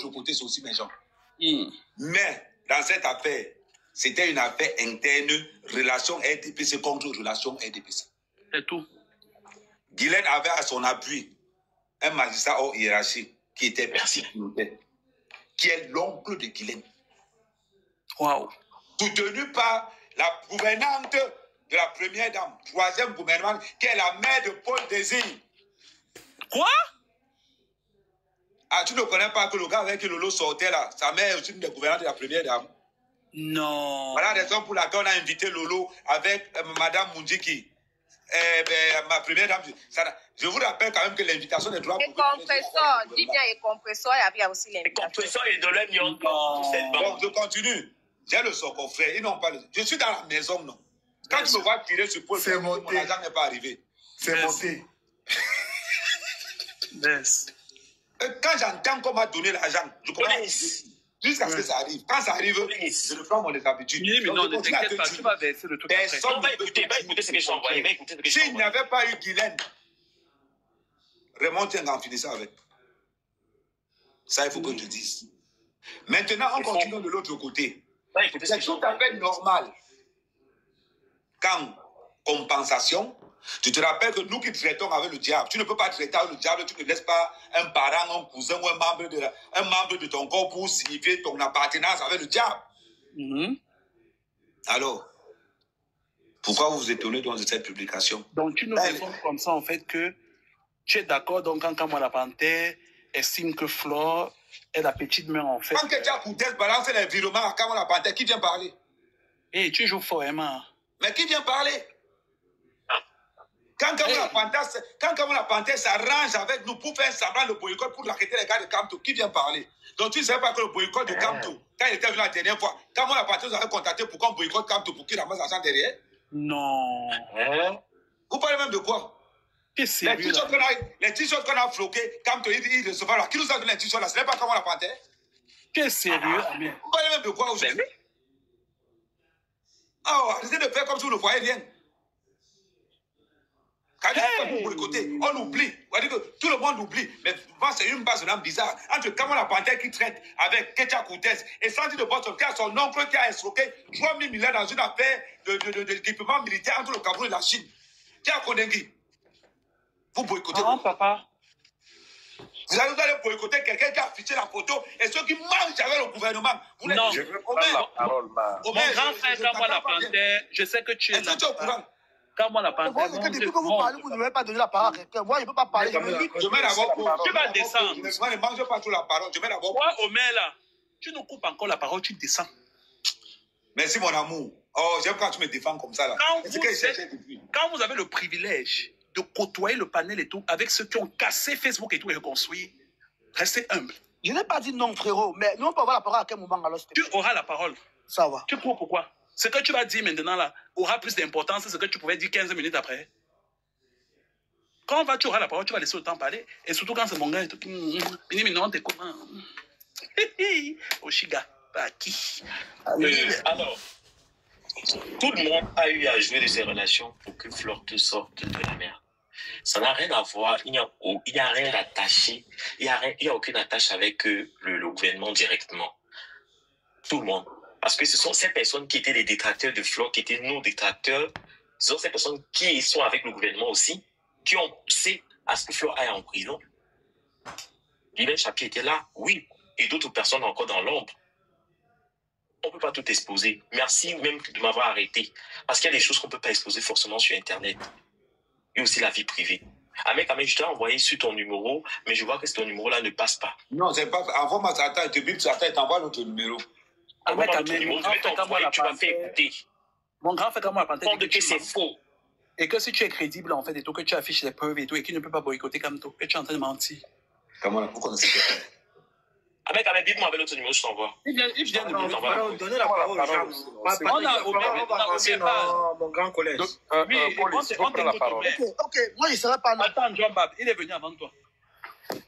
l'autre côté, c'est aussi méchant. Mais dans cette affaire, c'était une affaire interne, relation RDPC contre relation RDPC. C'est tout. Guylaine avait à son appui un magistrat hors hiérarchie qui était Percy, qui est l'oncle de Guylaine. Waouh. Soutenu par la gouvernante de la première dame, troisième gouvernement, qui est la mère de Paul Désir. Quoi? Ah, tu ne connais pas que le gars avec qui Lolo sortait là, sa mère est aussi une des gouvernantes de la première dame. Non. Voilà la raison pour laquelle on a invité Lolo avec Madame Mundjiki. Ma première dame. Je vous rappelle quand même que l'invitation des droits. Et compresseur, dis bien, et compresseur, il y avait aussi l'invitation. Et compresseur et de l'oignon. Bon, je continue. J'ai le socon frère. Ils n'ont pas le... Je suis dans la maison, non. Quand tu me vois tirer sur Paul, mon argent n'est pas arrivé. C'est monté. Quand j'entends qu'on m'a donné l'argent, je commence jusqu'à ce que ça arrive. Quand ça arrive, je le prends mon habitudes. Oui, mais non, ne t'inquiète pas, tu vas verser le truc. Personne va écouter ce que je t'envoie. S'il n'y avait pas eu Guylaine, remonte en finissant avec. Ça, il faut que je te dise. Maintenant, on continue de l'autre côté. C'est tout à fait normal. Quand compensation, tu te rappelles que nous qui traitons avec le diable, tu ne peux pas traiter avec le diable, tu ne laisses pas un parent, un cousin ou un membre de ton corps pour signifier ton appartenance avec le diable. Alors, pourquoi vous vous étonnez de cette publication? Donc, tu nous réponds comme ça, en fait, que tu es d'accord, donc, quand Kamala Panthère estime que Flore est la petite mère, en fait. Quand quelqu'un balance les virements à Kamala Panthère, qui vient parler? Eh, tu joues fort, Emma. Mais qui vient parler? Quand Kamala Panthère s'arrange avec nous pour faire semblant le boycott pour l'arrêter les gars de Kamto, qui vient parler? Donc tu ne sais pas que le boycott de Kamto, quand il était venu la dernière fois, Kamala Panthère nous avait contacté pour qu'on boycotte Kamto pour qu'il ramasse l'argent derrière? Non. Vous parlez même de quoi? Les t-shirts qu'on a floqués, Kamto, il recevra là. Qui nous a donné les t-shirts là? Ce n'est pas Kamala Panthère? Tu es sérieux, Amir? Vous parlez même de quoi aujourd'hui? Oh, arrêtez de faire comme si vous ne voyez rien. On oublie. Tout le monde oublie. Mais c'est une base de l'âme bizarre. Entre Kamala Panthère qui traite avec Ketia Koutès et Sandy de Boston qui a son oncle qui a escroqué 3 000 milliards dans une affaire d'équipement militaire entre le Cameroun et la Chine. Qui a Kondengi? Vous boycottez. Non, papa. Vous allez boycotter quelqu'un qui a affiché la photo et ceux qui mangent avec le gouvernement. Vous non. Je veux prendre la parole, mon grand frère Kamala Panthère, je sais que tu es là. Quand moi la Panthère. Depuis que vous parlez, vous ne m'avez pas donné la parole à quelqu'un. Moi, je ne peux pas parler. Je mets d'abord pour. Tu vas descendre. Ne mange pas trop la parole. Je mets d'abord. Toi, Omer, là, tu nous coupes encore la parole, tu descends. Merci, mon amour. Oh, j'aime quand tu me défends comme ça, là. Quand vous avez le privilège de côtoyer le panel et tout, avec ceux qui ont cassé Facebook et tout et reconstruit, restez humble. Je n'ai pas dit non, frérot, mais nous, on peut avoir la parole à quel moment alors? Tu auras la parole. Ça va. Tu crois pourquoi? Ce que tu vas dire maintenant là aura plus d'importance que ce que tu pouvais dire 15 minutes après. Quand tu auras la parole, tu vas laisser le temps parler. Et surtout quand c'est mon gars et tout. Non, t'es comment? Oshiga, pas qui? Alors, tout le monde a eu à jouer de ces relations pour que Flore te sorte de la merde. Ça n'a rien à voir, il n'y a rien d'attaché, il n'y a aucune attache avec le gouvernement directement. Tout le monde. Parce que ce sont ces personnes qui étaient les détracteurs de Flore, qui étaient nos détracteurs. Ce sont ces personnes qui sont avec le gouvernement aussi, qui ont poussé à ce que Flore aille en prison. Guylaine Chapier était là, oui. Et d'autres personnes encore dans l'ombre. On ne peut pas tout exposer. Merci même de m'avoir arrêté. Parce qu'il y a des choses qu'on ne peut pas exposer forcément sur Internet. Et aussi la vie privée. Ahmed, je t'ai envoyé sur ton numéro, mais je vois que ton numéro-là ne passe pas. Non, c'est pas... Envoie-moi ça, attends, tu bip ça, t'envoies notre numéro. Ahmed, tu vas faire écouter. Mon grand frère, comment la Panthère dit que c'est faux. Et que si tu es crédible, en fait, et tout, que tu affiches les preuves et tout, et qu'il ne peut pas boycotter comme toi, que tu es en train de mentir. Comment là, pourquoi on sait pas? Ahmed, dites-moi avec l'autre numéro, je t'envoie. Il vient de me t'envoyer. Donnez la parole aux gens. On a mon grand collègue. Oui, on prend la parole. Ok, moi je ne serai pas long. Attends, John Bab, il est venu avant toi.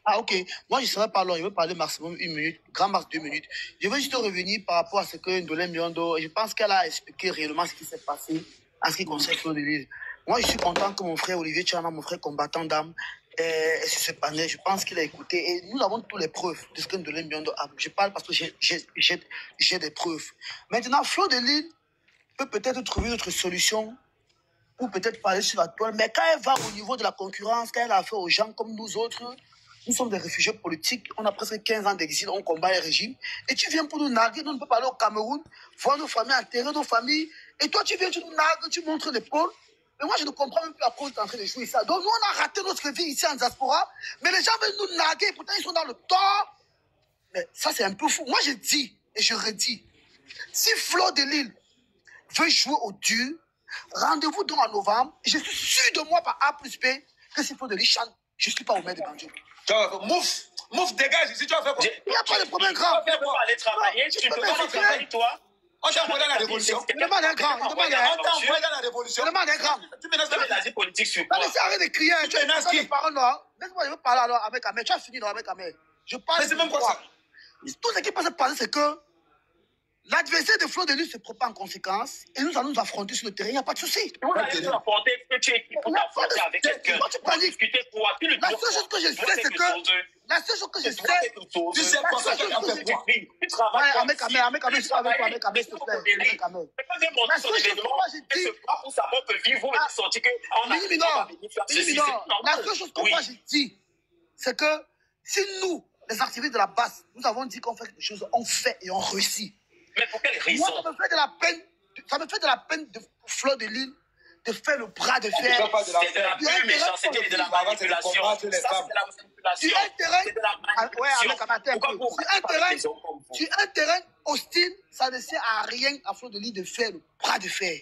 Ah ok, moi je ne serai pas long, je veux parler maximum 1 minute, grand max 2 minutes. Je veux juste revenir par rapport à ce que Ndolé Miondo, je pense qu'elle a expliqué réellement ce qui s'est passé en ce qui concerne Claude Élise. Moi je suis content que mon frère Olivier Tchama, mon frère combattant d'âme, sur ce panel, je pense qu'il a écouté. Et nous avons toutes les preuves de ce que Ndolé Mbiondo a. Je parle parce que j'ai des preuves. Maintenant, Flo de Lille peut peut-être trouver une autre solution ou peut-être parler sur la toile. Mais quand elle va au niveau de la concurrence, quand elle a affaire aux gens comme nous autres, nous sommes des réfugiés politiques, on a presque 15 ans d'exil, on combat les régimes. Et tu viens pour nous narguer, nous ne pouvons pas aller au Cameroun, voir nos familles, enterrer nos familles. Et toi, tu viens, tu nous nargues, tu montres l'épaule. Mais moi, je ne comprends même plus à quoi tu es en train de jouer ça. Donc, nous, on a raté notre vie ici en diaspora, mais les gens veulent nous narguer, pourtant, ils sont dans le tort. Mais ça, c'est un peu fou. Moi, je dis, et je redis, si Flo de Lille veut jouer au dur, rendez-vous donc en novembre. Et je suis sûr de moi par A plus B que si Flo de Lille chante, je ne suis pas au maire de Banjul. Mouf, dégage ici, tu vas faire quoi? Il n'y a pas de problème grave. Tu ne peux pas aller travailler, tu peux pas aller travailler, toi. On t'a envoyé dans la révolution. Il demande un grand. On t'a envoyé dans la révolution. Il demande un grand. Tu menaces l'asile politique sur quoi? Allez, arrête de crier. Tu menaces qui? Laisse-moi, je veux parler alors avec Amel. Tu as fini avec Amel. Je parle. Mais c'est même quoi ça? Tout ce qui peut se passer, c'est que l'adversaire de Flo de Lille se prépare en conséquence et nous allons nous affronter sur le terrain. Il n'y a pas de souci. Vous allez nous affronter, que tu es pour t'affronter avec quelqu'un. Pour discuter quoi? La seule chose que je sais, c'est que. La seule chose que je sais. Tu sais quoi ça? Tu travailles. Avec Amel, s'il te plaît. Avec Amel. La seule chose que moi j'ai dit. Pour sa propre vie, vous me sentez que. La seule chose que moi j'ai dit, c'est que si nous, les activistes de la base, nous avons dit qu'on fait quelque chose, on fait et on réussit. Mais pour quelle raison? Moi, ça me fait de la peine de Flo de Lille de faire le bras de fer. C'est de la pure méchanceté et de la manipulation. Ça, c'est de la manipulation. C'est de la manipulation. Sur un terrain hostile, ça ne sert à rien à Flo de Lille de faire le bras de fer.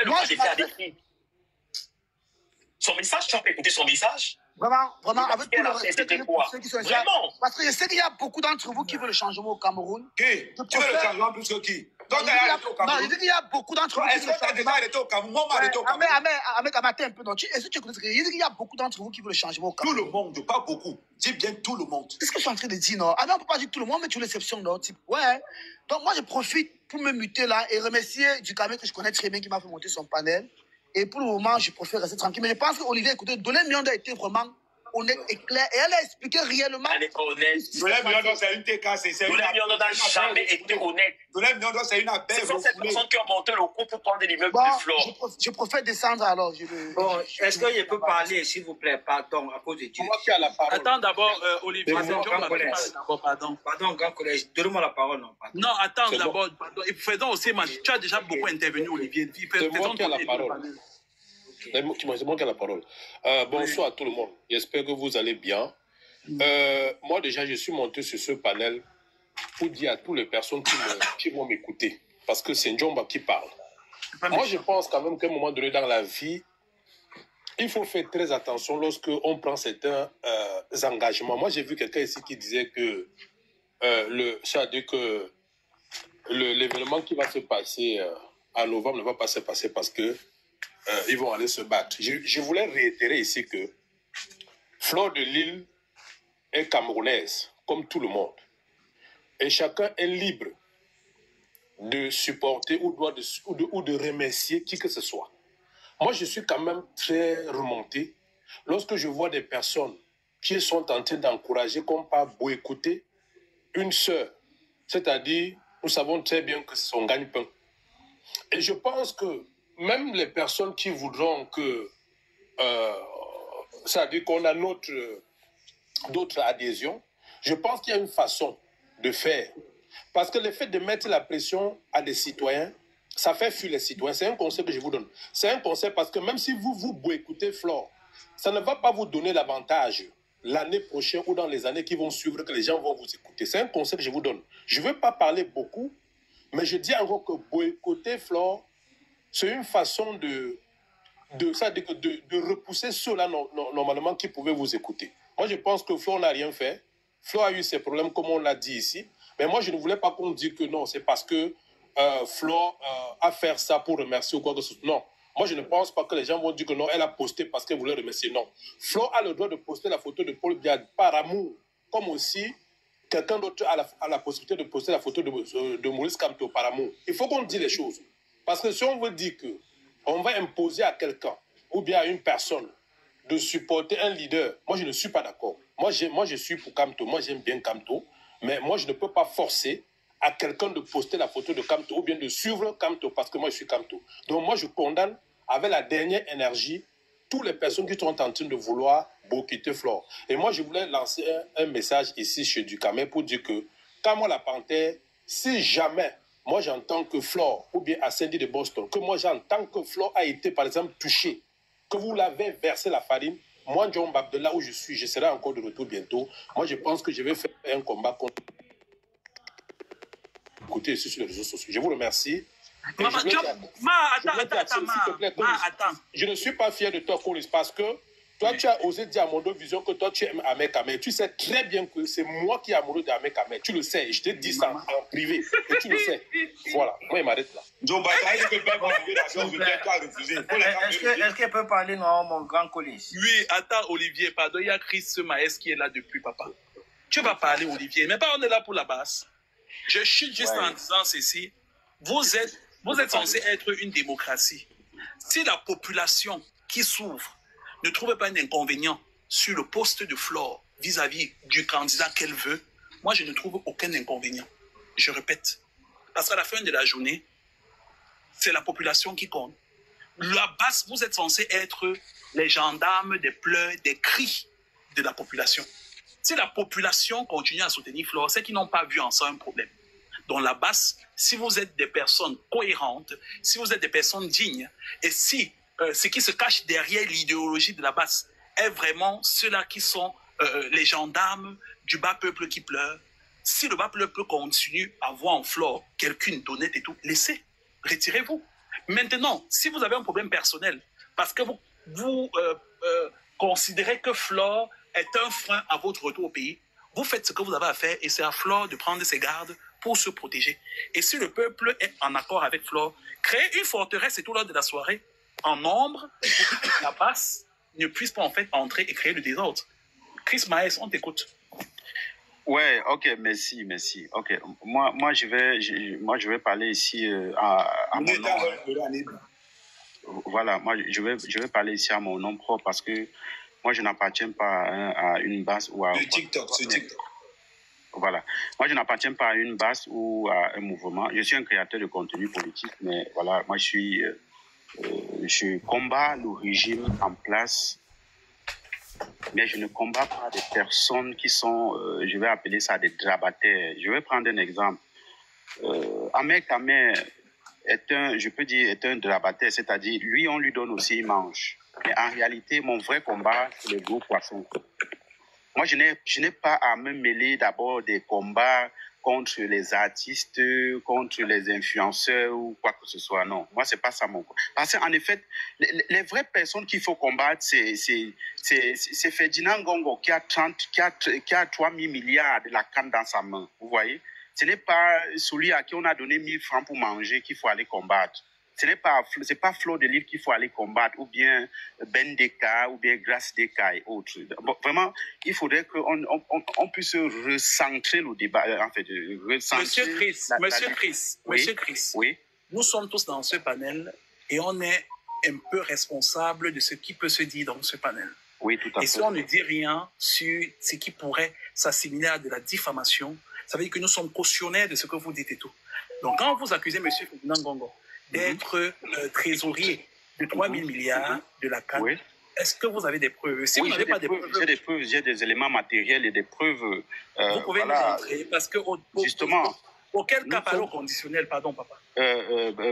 Moi, je m'adresse. Son message, tu as écouté son message? Vraiment, avec tout le respect pour ceux qui sont déjà... Parce que je sais qu'il y a beaucoup d'entre vous qui veulent le changement au Cameroun. Qui? Tu veux le changement plus que qui? Donc, non, je dis qu'il y a beaucoup d'entre vous qui veulent le changement. Est-ce que tu as déjà arrêté au Cameroun? Moi, arrêté au Cameroun. Avec un matin un peu, non. Est-ce que tu écoutes ce que je dis? Je dis qu'il y a beaucoup d'entre vous qui veulent le changement au Cameroun. Tout le monde, pas beaucoup. Dis bien tout le monde. C'est ce que je suis en train de dire, non? Ah non, on ne peut pas dire tout le monde, mais tu l'exception, non? Ouais. Donc, moi, je profite pour me muter là et remercier du caméra que je connais très bien qui m'a fait monter son panel. Et pour le moment, je préfère rester tranquille. Mais je pense qu'Olivier, écoutez, Ndolé Mbiondo a été vraiment honnête et clair. Et elle a expliqué réellement. Elle est honnête. Ndolé Mbiondo, c'est une TK. Ndolé Mbiondo n'a jamais été honnête. Ndolé Mbiondo, c'est une abeille. Ce sont ces personnes qui ont monté le coup pour prendre l'immeuble de Flore. Je préfère descendre alors. Bon, est-ce que je peux parler, s'il vous plaît? Pardon, à cause de Dieu. Attends d'abord, Olivier. Pardon, grand collège. Donne-moi la parole, non? Pardon. Non, attends d'abord. Faisons aussi, tu as déjà beaucoup intervenu, Olivier. C'est moi qui ai la parole. C'est moi qui ai la parole. Bonsoir à tout le monde. J'espère que vous allez bien. Moi, déjà, je suis monté sur ce panel pour dire à toutes les personnes qui vont m'écouter. Parce que c'est Njomba qui parle. Moi, je pense quand même qu'à un moment donné dans la vie, il faut faire très attention lorsqu'on prend certains engagements. Moi, j'ai vu quelqu'un ici qui disait que c'est-à-dire que l'événement qui va se passer en novembre ne va pas se passer parce que ils vont aller se battre. Je voulais réitérer ici que Flore de Lille est camerounaise, comme tout le monde. Et chacun est libre de supporter ou de remercier qui que ce soit. Moi, je suis quand même très remonté lorsque je vois des personnes qui sont en train d'encourager, comme par boycotter, une sœur. C'est-à-dire, nous savons très bien que c'est son gagne-pain. Et je pense que même les personnes qui voudront que, c'est-à-dire qu'on a d'autres adhésions, je pense qu'il y a une façon de faire. Parce que le fait de mettre la pression à des citoyens, ça fait fuir les citoyens. C'est un conseil que je vous donne. C'est un conseil parce que même si vous boycottez Flore, ça ne va pas vous donner l'avantage l'année prochaine ou dans les années qui vont suivre que les gens vont vous écouter. C'est un conseil que je vous donne. Je ne veux pas parler beaucoup, mais je dis encore que boycotter Flore, c'est une façon de repousser ceux-là normalement qui pouvaient vous écouter. Moi, je pense que Flore n'a rien fait. Flore a eu ses problèmes, comme on l'a dit ici. Mais moi, je ne voulais pas qu'on dise que non, c'est parce que Flore a fait ça pour remercier ou quoi que ce soit. Non. Moi, je ne pense pas que les gens vont dire que non, elle a posté parce qu'elle voulait remercier. Non. Flore a le droit de poster la photo de Paul Biya par amour, comme aussi quelqu'un d'autre a la possibilité de poster la photo de Maurice Kamto par amour. Il faut qu'on dise les choses. Parce que si on veut dire qu'on va imposer à quelqu'un ou bien à une personne de supporter un leader, moi je ne suis pas d'accord. Moi je suis pour Kamto, moi j'aime bien Kamto, mais moi je ne peux pas forcer à quelqu'un de poster la photo de Kamto ou bien de suivre Kamto parce que moi je suis Kamto. Donc moi je condamne avec la dernière énergie toutes les personnes qui sont en train de vouloir boycotter Flore. Et moi je voulais lancer un message ici chez Ducamel pour dire que quand moi la Panthère, si jamais moi j'entends que Flore ou bien à Cindy de Boston, que moi j'entends que Flore a été par exemple touché, que vous l'avez versé la farine, moi, John Bab, de là où je suis, je serai encore de retour bientôt. Moi, je pense que je vais faire un combat contre... Écoutez ici sur les réseaux sociaux. Je vous remercie. Maman, attends. Je ne suis pas fier de toi, Colis, parce que toi, tu as osé dire à Mondo Vision que toi, tu aimes Ahmed Kamel. Tu sais très bien que c'est moi qui ai amoureux d'Ahmed Kamel. Tu le sais. Je t'ai dit ça en privé. Et tu le sais. Voilà. Moi, il m'arrête là. Est-ce qu'elle peut parler, non, mon grand Colis? Oui, attends, Olivier, pardon. Il y a Chris Maes qui est là depuis, papa. Tu vas parler, Olivier. Mais pas, on est là pour la basse. Je chute juste en disant ceci. Vous êtes censé être une démocratie. Si la population qui souffre ne trouve pas un inconvénient sur le poste de Flore vis-à-vis du candidat qu'elle veut, moi, je ne trouve aucun inconvénient. Je répète. Parce qu'à la fin de la journée, c'est la population qui compte. La base, vous êtes censé être les gendarmes des pleurs, des cris de la population. Si la population continue à soutenir Flore, c'est qu'ils n'ont pas vu en ça un problème. Donc la base, si vous êtes des personnes cohérentes, si vous êtes des personnes dignes, et si ce qui se cache derrière l'idéologie de la base est vraiment ceux-là qui sont les gendarmes du bas peuple qui pleure, si le bas peuple continue à voir en Flore quelqu'un d'honnête et tout, laissez, retirez-vous. Maintenant, si vous avez un problème personnel, parce que vous considérez que Flore est un frein à votre retour au pays, vous faites ce que vous avez à faire et c'est à Flore de prendre ses gardes pour se protéger. Et si le peuple est en accord avec Flore, créer une forteresse et tout lors de la soirée, en nombre, pour que la basse ne puisse pas en fait entrer et créer le désordre. Chris Maes, on t'écoute. Ouais, ok, merci. Ok, moi je vais parler ici à mon nom. Voilà, moi je vais parler ici à mon nom propre parce que moi je n'appartiens pas à une base ou à... C'est TikTok. Voilà. Moi, je n'appartiens pas à une base ou à un mouvement. Je suis un créateur de contenu politique, mais voilà, moi, je combats le régime en place, mais je ne combats pas des personnes qui sont, je vais appeler ça des drabataires. Je vais prendre un exemple. Ahmed Kamel est un drabataire, c'est-à-dire, lui, on lui donne aussi, il mange. Mais en réalité, mon vrai combat, c'est le gros poisson. Moi, je n'ai pas à me mêler d'abord des combats contre les artistes, contre les influenceurs ou quoi que ce soit. Non, moi, c'est pas ça mon combat. Parce qu'en effet, les vraies personnes qu'il faut combattre, c'est Ferdinand Ngongo qui a 3 000 milliards de la canne dans sa main. Vous voyez? Ce n'est pas celui à qui on a donné 1 000 francs pour manger qu'il faut aller combattre. C'est pas Flore de Lille qu'il faut aller combattre, ou bien Ben Deka, ou bien Grace Deka et autres. Bon, vraiment, il faudrait qu'on puisse recentrer le débat, en fait, recentrer... Monsieur Chris, oui. Nous sommes tous dans ce panel et on est un peu responsable de ce qui peut se dire dans ce panel. Oui, tout à fait. Et si on ne dit rien sur ce qui pourrait s'assimiler à de la diffamation, ça veut dire que nous sommes cautionnaires de ce que vous dites et tout. Donc, quand vous accusez M. Ferdinand Ngongo d'être trésorier de 3 000 milliards de la CAN, oui. Est-ce que vous avez des preuves? Si oui, vous n'avez pas des preuves, j'ai des preuves, j'ai des éléments matériels et des preuves. Vous pouvez nous montrer, parce que justement. Auquel cas parole conditionnel, pardon, papa.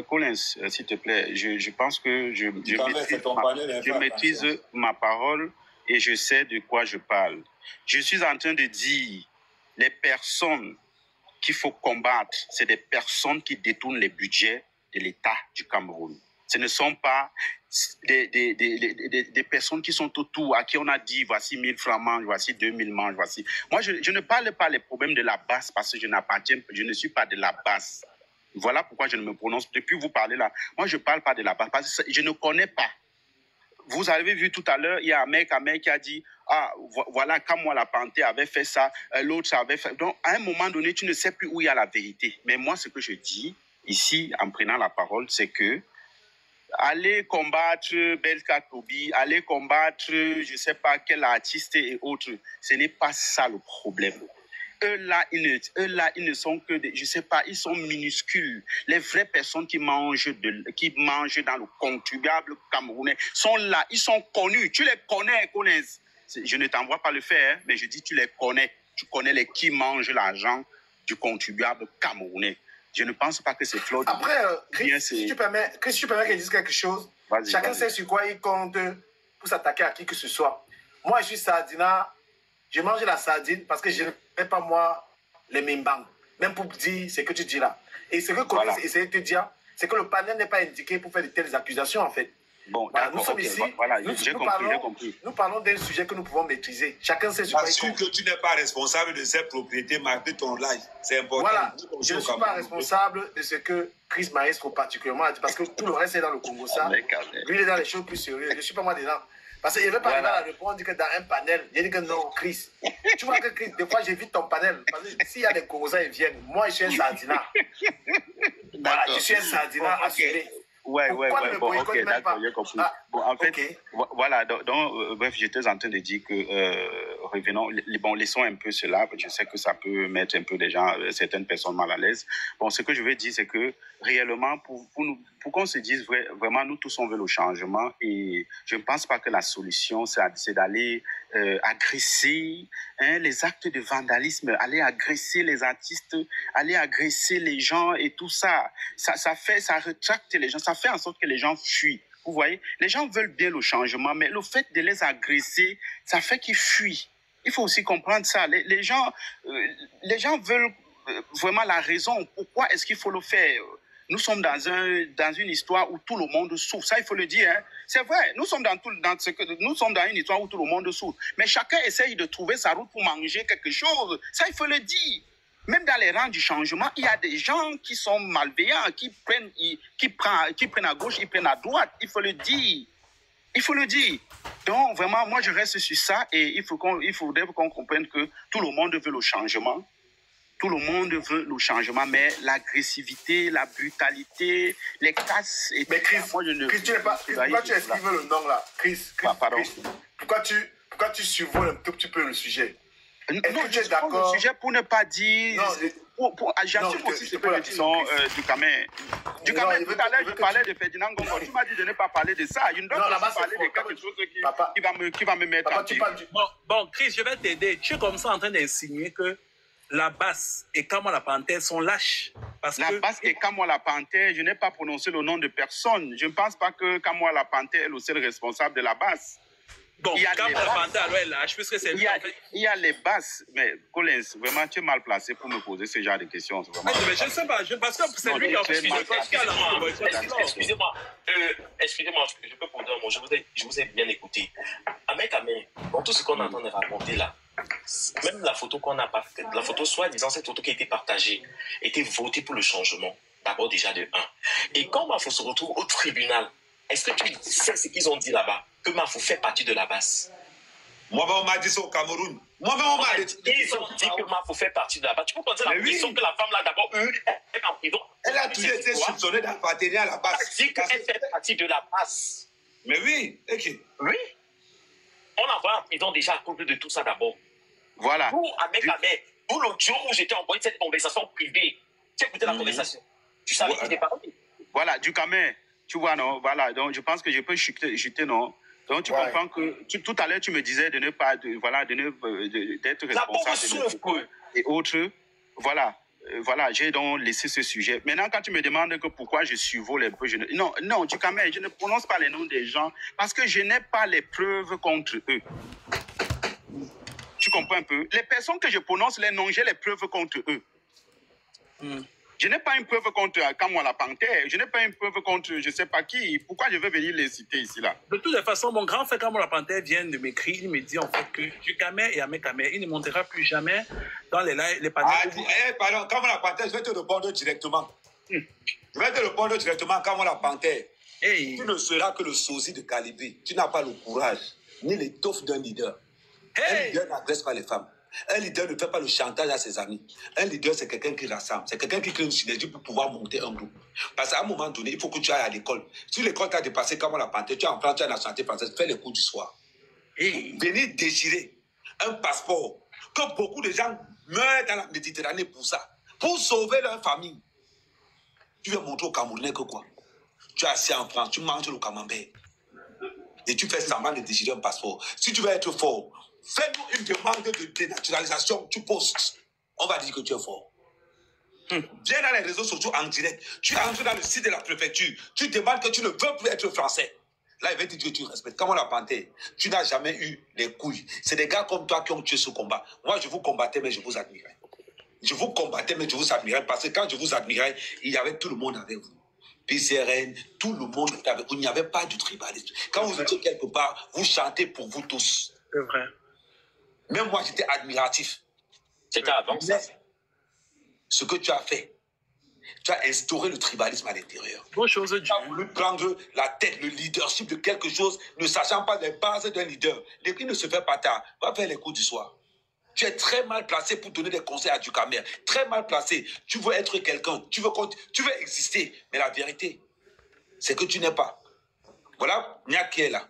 Collins, s'il te plaît, je pense que je maîtrise ma parole et je sais de quoi je parle. Je suis en train de dire les personnes qu'il faut combattre, c'est des personnes qui détournent les budgets de l'État du Cameroun. Ce ne sont pas des personnes qui sont autour, à qui on a dit voici 1 000 francs manches, voici 2 000 manches, voici. Moi, je ne parle pas des problèmes de la base parce que je ne suis pas de la base. Voilà pourquoi je ne me prononce. Depuis vous parlez là, moi je ne parle pas de la base parce que je ne connais pas. Vous avez vu tout à l'heure, il y a un mec qui a dit ah, voilà, quand moi la Panthère avait fait ça, l'autre avait fait. Donc, à un moment donné, tu ne sais plus où il y a la vérité. Mais moi, ce que je dis ici, en prenant la parole, c'est que aller combattre Belka Tobi, aller combattre, je ne sais pas quel artiste et autres. Ce n'est pas ça le problème. Eux là, ils ne sont que des, je sais pas, ils sont minuscules. Les vraies personnes qui mangent dans le contribuable camerounais sont là, ils sont connus. Tu les connais, connaissent. Je ne t'envoie pas le faire, mais je dis tu les connais. Tu connais les qui mangent l'argent du contribuable camerounais. Je ne pense pas que c'est Claude. Après, Chris, si tu permets qu'il dise quelque chose, chacun sait sur quoi il compte pour s'attaquer à qui que ce soit. Moi, je suis sardina. Je mange la sardine parce que je ne fais pas, moi, les mimbang. Même pour dire ce que tu dis là. Et ce que Colis essaie de te dire, c'est que le panel n'est pas indiqué pour faire de telles accusations, en fait. Bon, voilà, nous sommes ici, voilà, j'ai compris. Nous parlons d'un sujet que nous pouvons maîtriser. Chacun sait sur quoi il compte. Que tu n'es pas responsable de ces propriétés malgré ton live. C'est important. Voilà, je ne suis pas responsable de ce que Chris Maestro particulièrement a dit, parce que tout le reste est dans le Congo, ça. Lui, il est dans les choses plus sérieuses. Je ne suis pas moi dedans. Parce qu'il ne veut pas arriver à la répondre que dans un panel, il dit que non, Chris. Tu vois que Chris, des fois, j'évite ton panel. Parce que s'il y a des Congolais, ils viennent. Moi, je suis un sardina. Voilà, je suis un sardina assuré. Ouais, bon, ok, d'accord, j'ai compris. Bon, en fait, voilà, donc, bref, j'étais en train de dire que, revenons, bon, laissons un peu cela, je sais que ça peut mettre un peu des gens, certaines personnes mal à l'aise. Bon, ce que je veux dire, c'est que, réellement, pour qu'on se dise, vraiment, nous tous, on veut le changement, et je ne pense pas que la solution, c'est d'aller agresser, les actes de vandalisme, aller agresser les artistes, aller agresser les gens et tout ça. Ça retracte les gens, ça fait en sorte que les gens fuient. Vous voyez, les gens veulent bien le changement, mais le fait de les agresser, ça fait qu'ils fuient. Il faut aussi comprendre ça. Les gens veulent vraiment la raison. Pourquoi est-ce qu'il faut le faire? Nous sommes dans une histoire où tout le monde souffre. Ça, il faut le dire. Hein. C'est vrai. Nous sommes dans une histoire où tout le monde souffre. Mais chacun essaye de trouver sa route pour manger quelque chose. Ça, il faut le dire. Même dans les rangs du changement, il y a des gens qui sont malveillants, qui prennent à gauche, ils prennent à droite. Il faut le dire. Il faut le dire. Donc, vraiment, moi, je reste sur ça et il faudrait qu'on comprenne que tout le monde veut le changement. Tout le monde veut le changement, mais l'agressivité, la brutalité, les casses... Mais Chris, moi, je ne... Chris, pourquoi tu esquives le nom là? Chris, pardon. Pourquoi tu survoles un tout petit peu le sujet? Non, je suis d'accord le sujet pour ne pas dire... J'assume aussi ce que le disons du Camer. Du Camer, tout à l'heure, je parlais de Ferdinand Gongo. Tu m'as dit de ne pas parler de ça. Je ne dois pas parler de quelque chose qui va me mettre en pied. Bon, Chris, je vais t'aider. Tu es comme ça en train d'insinuer que la basse et Kamwa la Panthère sont lâches. La basse et Kamwa la Panthère, je n'ai pas prononcé le nom de personne. Je ne pense pas que Kamwa la Panthère est le seul responsable de la basse. Bon, Kamwa la Panthère, alors elle lâche, puisque c'est lui, en fait. Il y a les basses, mais Collins, vraiment, tu es mal placé pour me poser ce genre de questions. Mais je ne sais pas, parce que c'est lui qui a fait. Excusez-moi, je peux poser un mot. Je vous ai bien écouté. Ahmed, dans tout ce qu'on entend de raconter là, même la photo la photo soi-disant, cette photo qui a été partagée, était votée pour le changement, d'abord déjà de 1. Et quand Mafou se retrouve au tribunal, est-ce que tu sais ce qu'ils ont dit là-bas? Que Mafou fait partie de la basse. Moi, on m'a dit ça au Cameroun. Moi, on m'a dit. Ils ont dit que Mafou fait partie de la basse. Tu peux penser la pression que la femme là d'abord eue, elle est en prison. Elle a toujours été soupçonnée d'appartenir à la basse. Elle dit qu'elle fait partie de la basse. Mais oui, ok. Oui. On l'envoie en prison déjà à cause de tout ça d'abord. Voilà. Pour le jour où j'étais envoyé cette conversation privée, tu as écouté la conversation. Tu savais qu'il n'était pas parlé. Voilà, du Camer, tu vois, non? Voilà, donc je pense que je peux chuter, non? Donc tu comprends que tout à l'heure tu me disais de ne pas, d'être responsable et autres. Voilà. Voilà, j'ai donc laissé ce sujet. Maintenant, quand tu me demandes que pourquoi je survole un peu, non, du Camer, je ne prononce pas les noms des gens parce que je n'ai pas les preuves contre eux. Tu comprends un peu? Les personnes que je prononce les noms, j'ai les preuves contre eux. Je n'ai pas une preuve contre Kamwa la Panthère. Je n'ai pas une preuve contre je ne sais pas qui. Pourquoi je vais venir les citer ici là? De toute façon, mon grand frère Kamwa la Panthère vient de m'écrire. Il me dit en fait que du Camer et Ahmed Camer, il ne montera plus jamais dans les panneaux. Pardon, Kamwa la Panthère, je vais te répondre directement. Je vais te répondre directement, Kamwa la Panthère. Hey. Tu ne seras que le sosie de Calibri. Tu n'as pas le courage, ni l'étoffe d'un leader. Hey. Un leader n'agresse pas les femmes. Un leader ne fait pas le chantage à ses amis. Un leader, c'est quelqu'un qui rassemble. C'est quelqu'un qui crée une synergie pour pouvoir monter un groupe. Parce qu'à un moment donné, il faut que tu ailles à l'école. Si l'école t'a dépassé comme on l'a panté, tu es en France, tu as la nationalité française, fais les cours du soir. Et venir déchirer un passeport, que beaucoup de gens meurent dans la Méditerranée pour ça, pour sauver leur famille. Tu veux montrer aux Camerounais que quoi? Tu es assis en France, tu manges le camembert. Et tu fais semblant de déchirer un passeport. Si tu veux être fort, fais-nous une demande de dénaturalisation, tu postes. On va dire que tu es fort. Viens dans les réseaux sociaux en direct. Tu entres dans le site de la préfecture. Tu demandes que tu ne veux plus être français. Là, il va te dire que tu respectes. Comme on l'a panté, tu n'as jamais eu les couilles. C'est des gars comme toi qui ont tué ce combat. Moi, je vous combattais, mais je vous admirais. Je vous combattais, mais je vous admirais. Parce que quand je vous admirais, il y avait tout le monde avec vous. PCRN, tout le monde était avec vous. Il n'y avait pas de tribalisme. Quand vous étiez quelque part, vous chantez pour vous tous. C'est vrai. Même moi, j'étais admiratif. C'était avant ça. Ce que tu as fait, tu as instauré le tribalisme à l'intérieur. Bonne chose, Tu as voulu prendre la tête, le leadership de quelque chose, ne sachant pas les bases d'un leader. Il ne se fait pas tard. Va faire les cours du soir. Tu es très mal placé pour donner des conseils à Ducamer. Très mal placé. Tu veux être quelqu'un. Tu veux exister. Mais la vérité, c'est que tu n'es pas. Voilà Niak qui est là.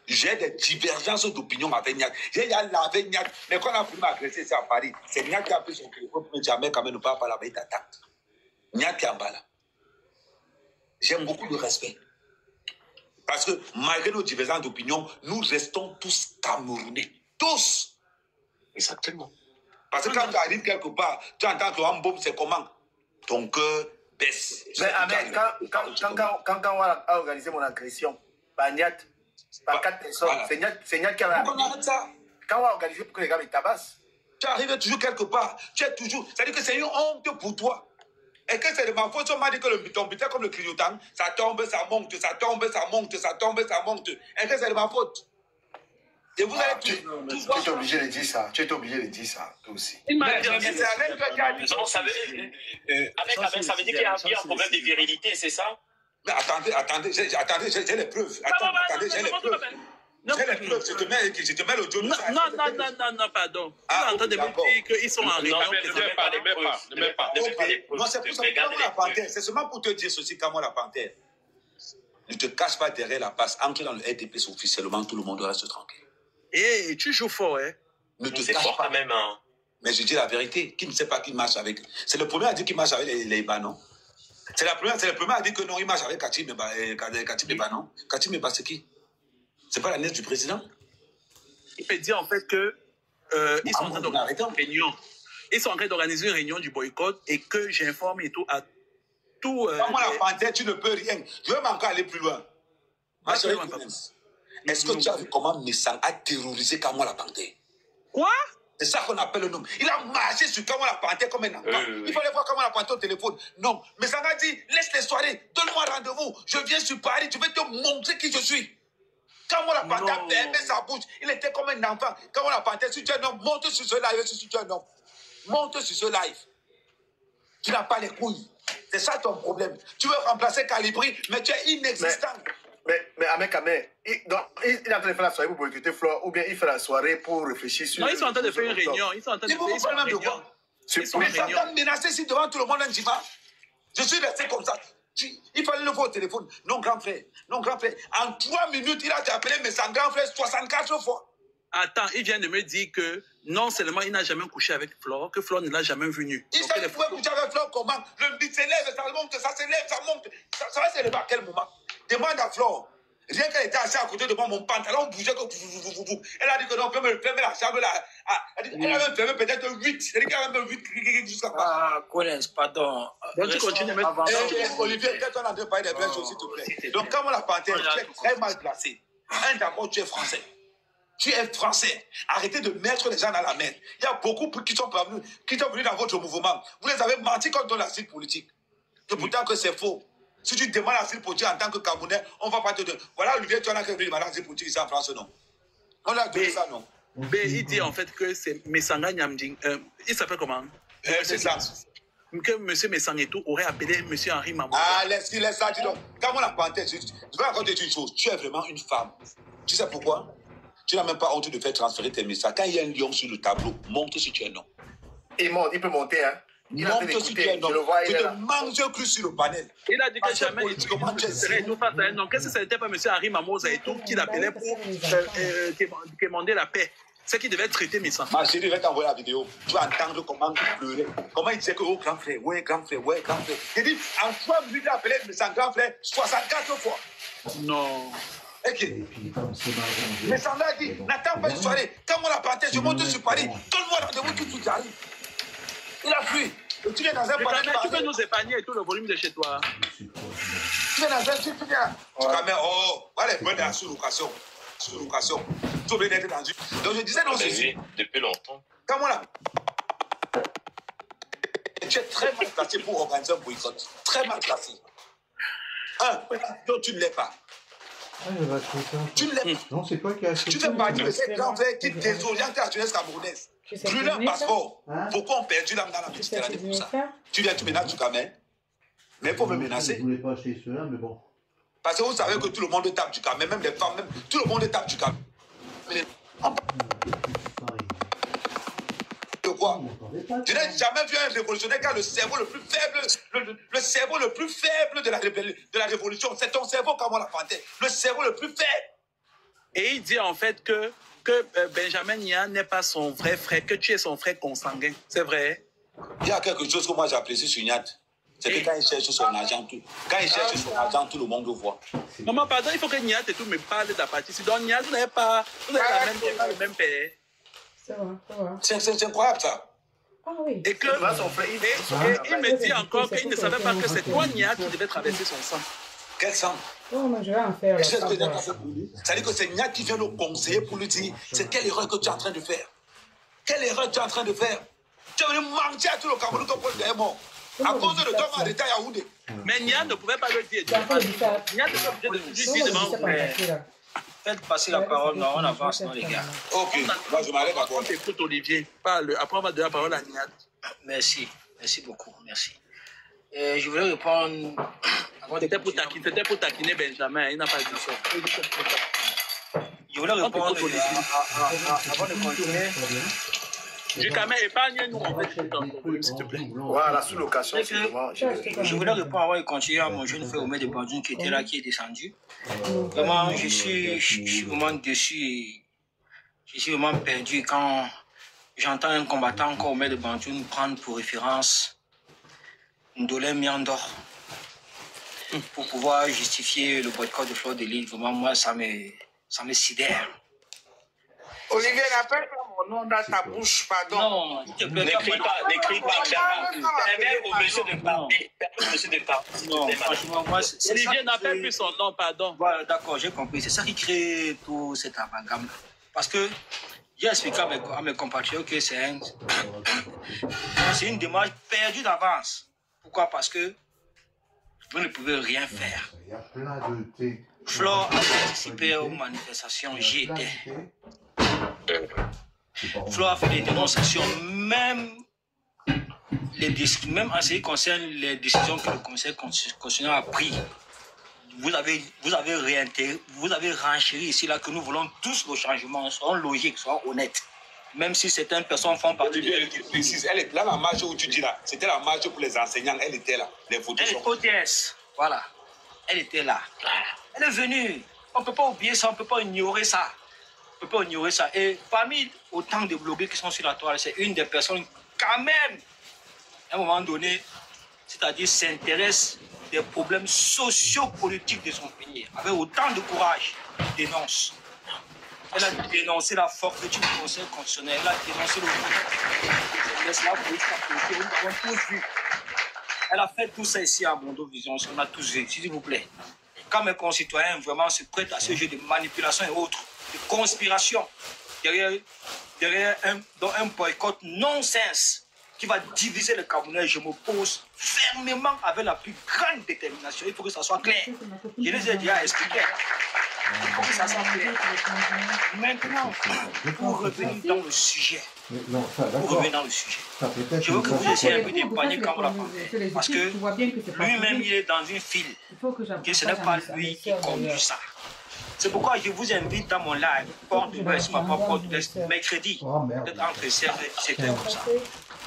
J'ai des divergences d'opinion avec Niak. J'ai lavé Niak. Mais quand on a voulu m'agresser ici à Paris, c'est Niak qui a pris son téléphone pour me dire, mais quand même, ne parle pas là-bas, il t'attaque. Niak qui est en bas là. J'ai beaucoup de respect. Parce que malgré nos divergences d'opinion, nous restons tous Camerounais. Tous. Exactement. Parce que quand tu arrives quelque part, tu entends que Wambom, c'est comment? Ton cœur baisse. Mais quand on a organisé mon agression, par Niat, par 4 personnes, voilà. C'est Niat qui a organisé ça. Quand on a organisé pour que les gars me tabassent. Tu arrives toujours quelque part. Tu es toujours. C'est-à-dire que c'est une honte pour toi. Et que c'est de ma faute, on m'a dit que ton butin comme le clignotant, ça tombe, ça monte, ça tombe, ça monte, ça tombe, ça monte. Et que c'est de ma faute. Et vous allez tu es obligé de dire ça. Tu es obligé de dire ça, toi aussi. Mais c'est avec toi qui a dit ça. Ça veut dire qu'il y a un problème de virilité, c'est ça? Mais attendez, j'ai les preuves. Attendez, j'ai les preuves. J'ai les preuves, je te mets le dos. Non, pardon. Tu es en train de me dire qu'ils sont en réunion. Ne mets pas. Non, c'est pour ça que Camon la Panthère, c'est seulement pour te dire ceci, Camon la Panthère. Ne te cache pas derrière la passe. Entre dans le RTP officiellement, tout le monde reste tranquille. Et tu joues fort, hein? Ne te cache pas. Quand même, hein. Mais je dis la vérité, qui ne sait pas qui marche avec. C'est le premier à dire qu'il marche avec les Iba, non? C'est le premier à dire que non, il marche avec Katim Eba, non? Katim Eba, c'est qui? C'est pas la nièce du président? Il peut dire en fait que ils sont en train d'organiser une réunion. Ils sont en train d'organiser une réunion du boycott et que j'informe et tout à tout. Moi, la Panthère, tu ne peux rien. Je veux encore aller plus loin. Ma chérie, est-ce que tu as vu comment Messang a terrorisé Kamon la Panthère? Quoi? C'est ça qu'on appelle le nom. Il a marché sur Kamon la Panthère comme un enfant. Il fallait voir Kamon la Panthère au téléphone. Non, Messang a dit, laisse les soirées, donne-moi rendez-vous. Je viens sur Paris, je vais te montrer qui je suis. Kamon la Panthère a fermé sa bouche. Il était comme un enfant. Kamon la Panthère, si tu es un homme, monte sur ce live si tu es un homme. Monte sur ce live. Tu n'as pas les couilles. C'est ça ton problème. Tu veux remplacer Calibri, mais tu es inexistant. Mais Ahmed Kamer, il est en train de faire la soirée pour boycotter Flore, ou bien il fait la soirée pour réfléchir sur... Non, ils sont en train de faire une réunion. Ils sont en train de faire une réunion. Ils sont menacés ici devant tout le monde un dimanche. Je suis resté comme ça. Il fallait le voir au téléphone. Non, grand frère. Non, grand frère. En 3 minutes, il a appelé mais son grand frère 64 fois. Attends, il vient de me dire que non seulement il n'a jamais couché avec Flore, que Flore ne l'a jamais venu. Il savait pouvoir coucher avec Flore comment? Le bit s'élève, ça monte, ça s'élève, ça monte. Ça va s'élever à quel moment? Demande à Flore. Rien qu'elle était assise à côté de moi, mon pantalon bougeait comme vous. Elle a dit que non, on peut me fermer la chambre là. Elle a même fermé peut-être 8. Elle a dit qu'elle a même 8 jusqu'à pas. Ah, Collins, pardon. Donc tu continues de mettre... Olivier, peut-être on a deux parler des blesses aussi, s'il te plaît. Donc, comme on l'a panthère, tu es très mal placé. D'abord, tu es français. Tu es français. Arrêtez de mettre les gens dans la merde. Il y a beaucoup qui sont venus dans votre mouvement. Vous les avez menti contre l'asile politique. Et pourtant que c'est faux. Si tu demandes l'asile politique en tant que Camerounais, on ne va pas te donner. Voilà, Olivier, tu en as que demander l'asile politique ici en France, non? On a donné ça, non? Il dit en fait que c'est Messanga Nyamding. Il s'appelle comment? C'est ça. Que M. Messang et tout aurait appelé M. Henri Mamou. Ah, laisse ça, dis donc. Quand on a panté, je vais raconter une chose. Tu es vraiment une femme. Tu sais pourquoi? Tu n'as même pas honte de faire transférer tes messages. Quand il y a un lion sur le tableau, montre si tu es non. Il monte, il peut monter, hein. Il a Montre si tu es non. Tu te manges cru sur le panel. Il a dit que jamais il serait tout face à un non. Qu'est-ce que ce n'était pas M. Harry Mamosa et tout qui l'appelait pour demander la paix? C'est qu'il devait traiter mes enfants. Ma chérie, je vais t'envoyer la vidéo. Tu vas entendre comment il pleurait. Comment il disait que, oh, grand frère, ouais, grand frère, ouais, grand frère. Il dit, en 3 minutes, il a appelé son grand frère 64 fois. Non. Ok. Mais ça m'a dit, n'attends pas une soirée. Quand on l'a planté, je monte sur Paris. Donne-moi rendez-vous tout de suite, j'arrive. Il a fui. Et tu viens dans un panel. Tu peux nous épargner et tout le volume de chez toi. Tu viens dans un truc, tu viens. Tu camères, oh, voilà les bonnes dans la sous-location. Sous-location. Tu veux d'être dans une. Donc je disais non, c'est depuis longtemps. Comment là? Tu es très mal placé pour organiser un boycott. Très mal placé. Donc tu ne l'es pas. Tu ne l'es pas. Non, c'est toi qui as acheté. Tu fais partie de ces grands frères qui désorientent la jeunesse camerounaise. Plus d'un passeport. Pourquoi on perdu l'âme dans la Méditerranée pour ça? Tu viens, tu menaces du Cameroun. Mais il faut me menacer. Je ne voulais pas acheter cela, mais bon. Parce que vous savez que tout le monde tape du Cameroun, même les femmes, même tout le monde tape du Cameroun. De quoi? Je n'ai jamais vu un révolutionnaire qui a le cerveau le plus faible, le cerveau le plus faible de la révolution. C'est ton cerveau comme on l'a fanté. Le cerveau le plus faible. Et il dit en fait que Benjamin Nia n'est pas son vrai frère, que tu es son frère consanguin. C'est vrai? Il y a quelque chose que moi j'apprécie sur Niat. C'est que quand il cherche son argent, tout le monde le voit. Maman, pardon, il faut que Niat et tout me parle de la partie. Si donc Niat, vous n'avez pas le même père. C'est vrai, c'est vrai. C'est incroyable ça. Ah oui. Et que il me dit encore qu'il ne savait pas que c'est toi Niat qui devait traverser son sang. Quel sang? Oh, mais je vais en faire. C'est-à-dire que c'est Niat qui vient le conseiller pour lui dire c'est quelle erreur que tu es en train de faire. Quelle erreur tu es en train de faire. Tu es venu mentir à tout le Cameroun comme Paul est mort. À cause de toi, à l'état Yaoundé. Mais Nia ne pouvait pas le dire. Nia ne pouvait pas le dire devant. Faites passer la parole, non, on avance, non, les gars. Ok, moi je m'arrête d'abord. On t'écoute, Olivier. Parle. Après, on va donner la parole à Nia. Merci, merci beaucoup, merci. Je voulais répondre. C'était pour taquiner Benjamin, il n'a pas dit ça. Je voulais répondre avant de continuer. Du Cameroun, épargne-nous en fait, s'il te plaît. Voilà, sous l'occasion, je voulais répondre avant de continuer à mon jeune frère Omer de Bandjoun qui était là, qui est descendu. Vraiment, je suis vraiment déçu. Je suis vraiment perdu quand j'entends un combattant comme Omer de Bandjoun prendre pour référence Ndolé Miandor pour pouvoir justifier le boycott de Fleur de Lys. Vraiment, moi, ça me sidère. Olivier, n'appelle pas mon nom dans ta bouche, pardon. Non, n'écris pas. Permets au monsieur de parler. Non, franchement, moi, c'est Olivier n'appelle plus son nom, pardon. Voilà, d'accord, j'ai compris. C'est ça qui crée tout cet amalgame. Parce que j'ai expliqué à mes compatriotes que c'est une démarche perdue d'avance. Pourquoi? Parce que vous ne pouvez rien faire. Il y a plein de thé. Flore a participé aux manifestations, j'y étais. Flore a fait des dénonciations, même en ce qui concerne les décisions que le Conseil constitutionnel a prises. Vous avez renchéri ici là que nous voulons tous le changement, soyons logiques, soyons honnêtes. Même si certaines personnes font partie de... Elle est là, la marche où tu dis là, c'était la marche pour les enseignants, elle était là. Les photos elle est ODS, voilà. Elle était là. Elle est venue. On ne peut pas oublier ça, on ne peut pas ignorer ça. On ne peut pas ignorer ça. Et parmi autant de blogueurs qui sont sur la toile, c'est une des personnes quand même, à un moment donné, c'est-à-dire s'intéresse des problèmes sociopolitiques de son pays. Avec autant de courage, dénonce. Elle a dénoncé la forfaiture du Conseil constitutionnel. Elle a dénoncé le nous avons tous vu. Elle a fait tout ça ici à Mondo Vision. On a tous vu, s'il vous plaît. Quand mes concitoyens vraiment se prêtent à ce jeu de manipulation et autres, de conspiration, derrière un boycott non-sens qui va diviser le Camerounais, je m'oppose fermement avec la plus grande détermination. Il faut que ça soit clair. Je les ai déjà expliqué. Il faut que ça soit clair. Maintenant, pour revenir dans le sujet, je veux que vous essayiez un peu d'épargner quand on l'a parlé. Parce que lui-même, il est dans une file. Que ce n'est pas lui qui conduit ça. C'est pourquoi je vous invite dans mon live, porte ouest, papa, porte ouest, mercredi, peut-être entre 16h et 17h comme ça.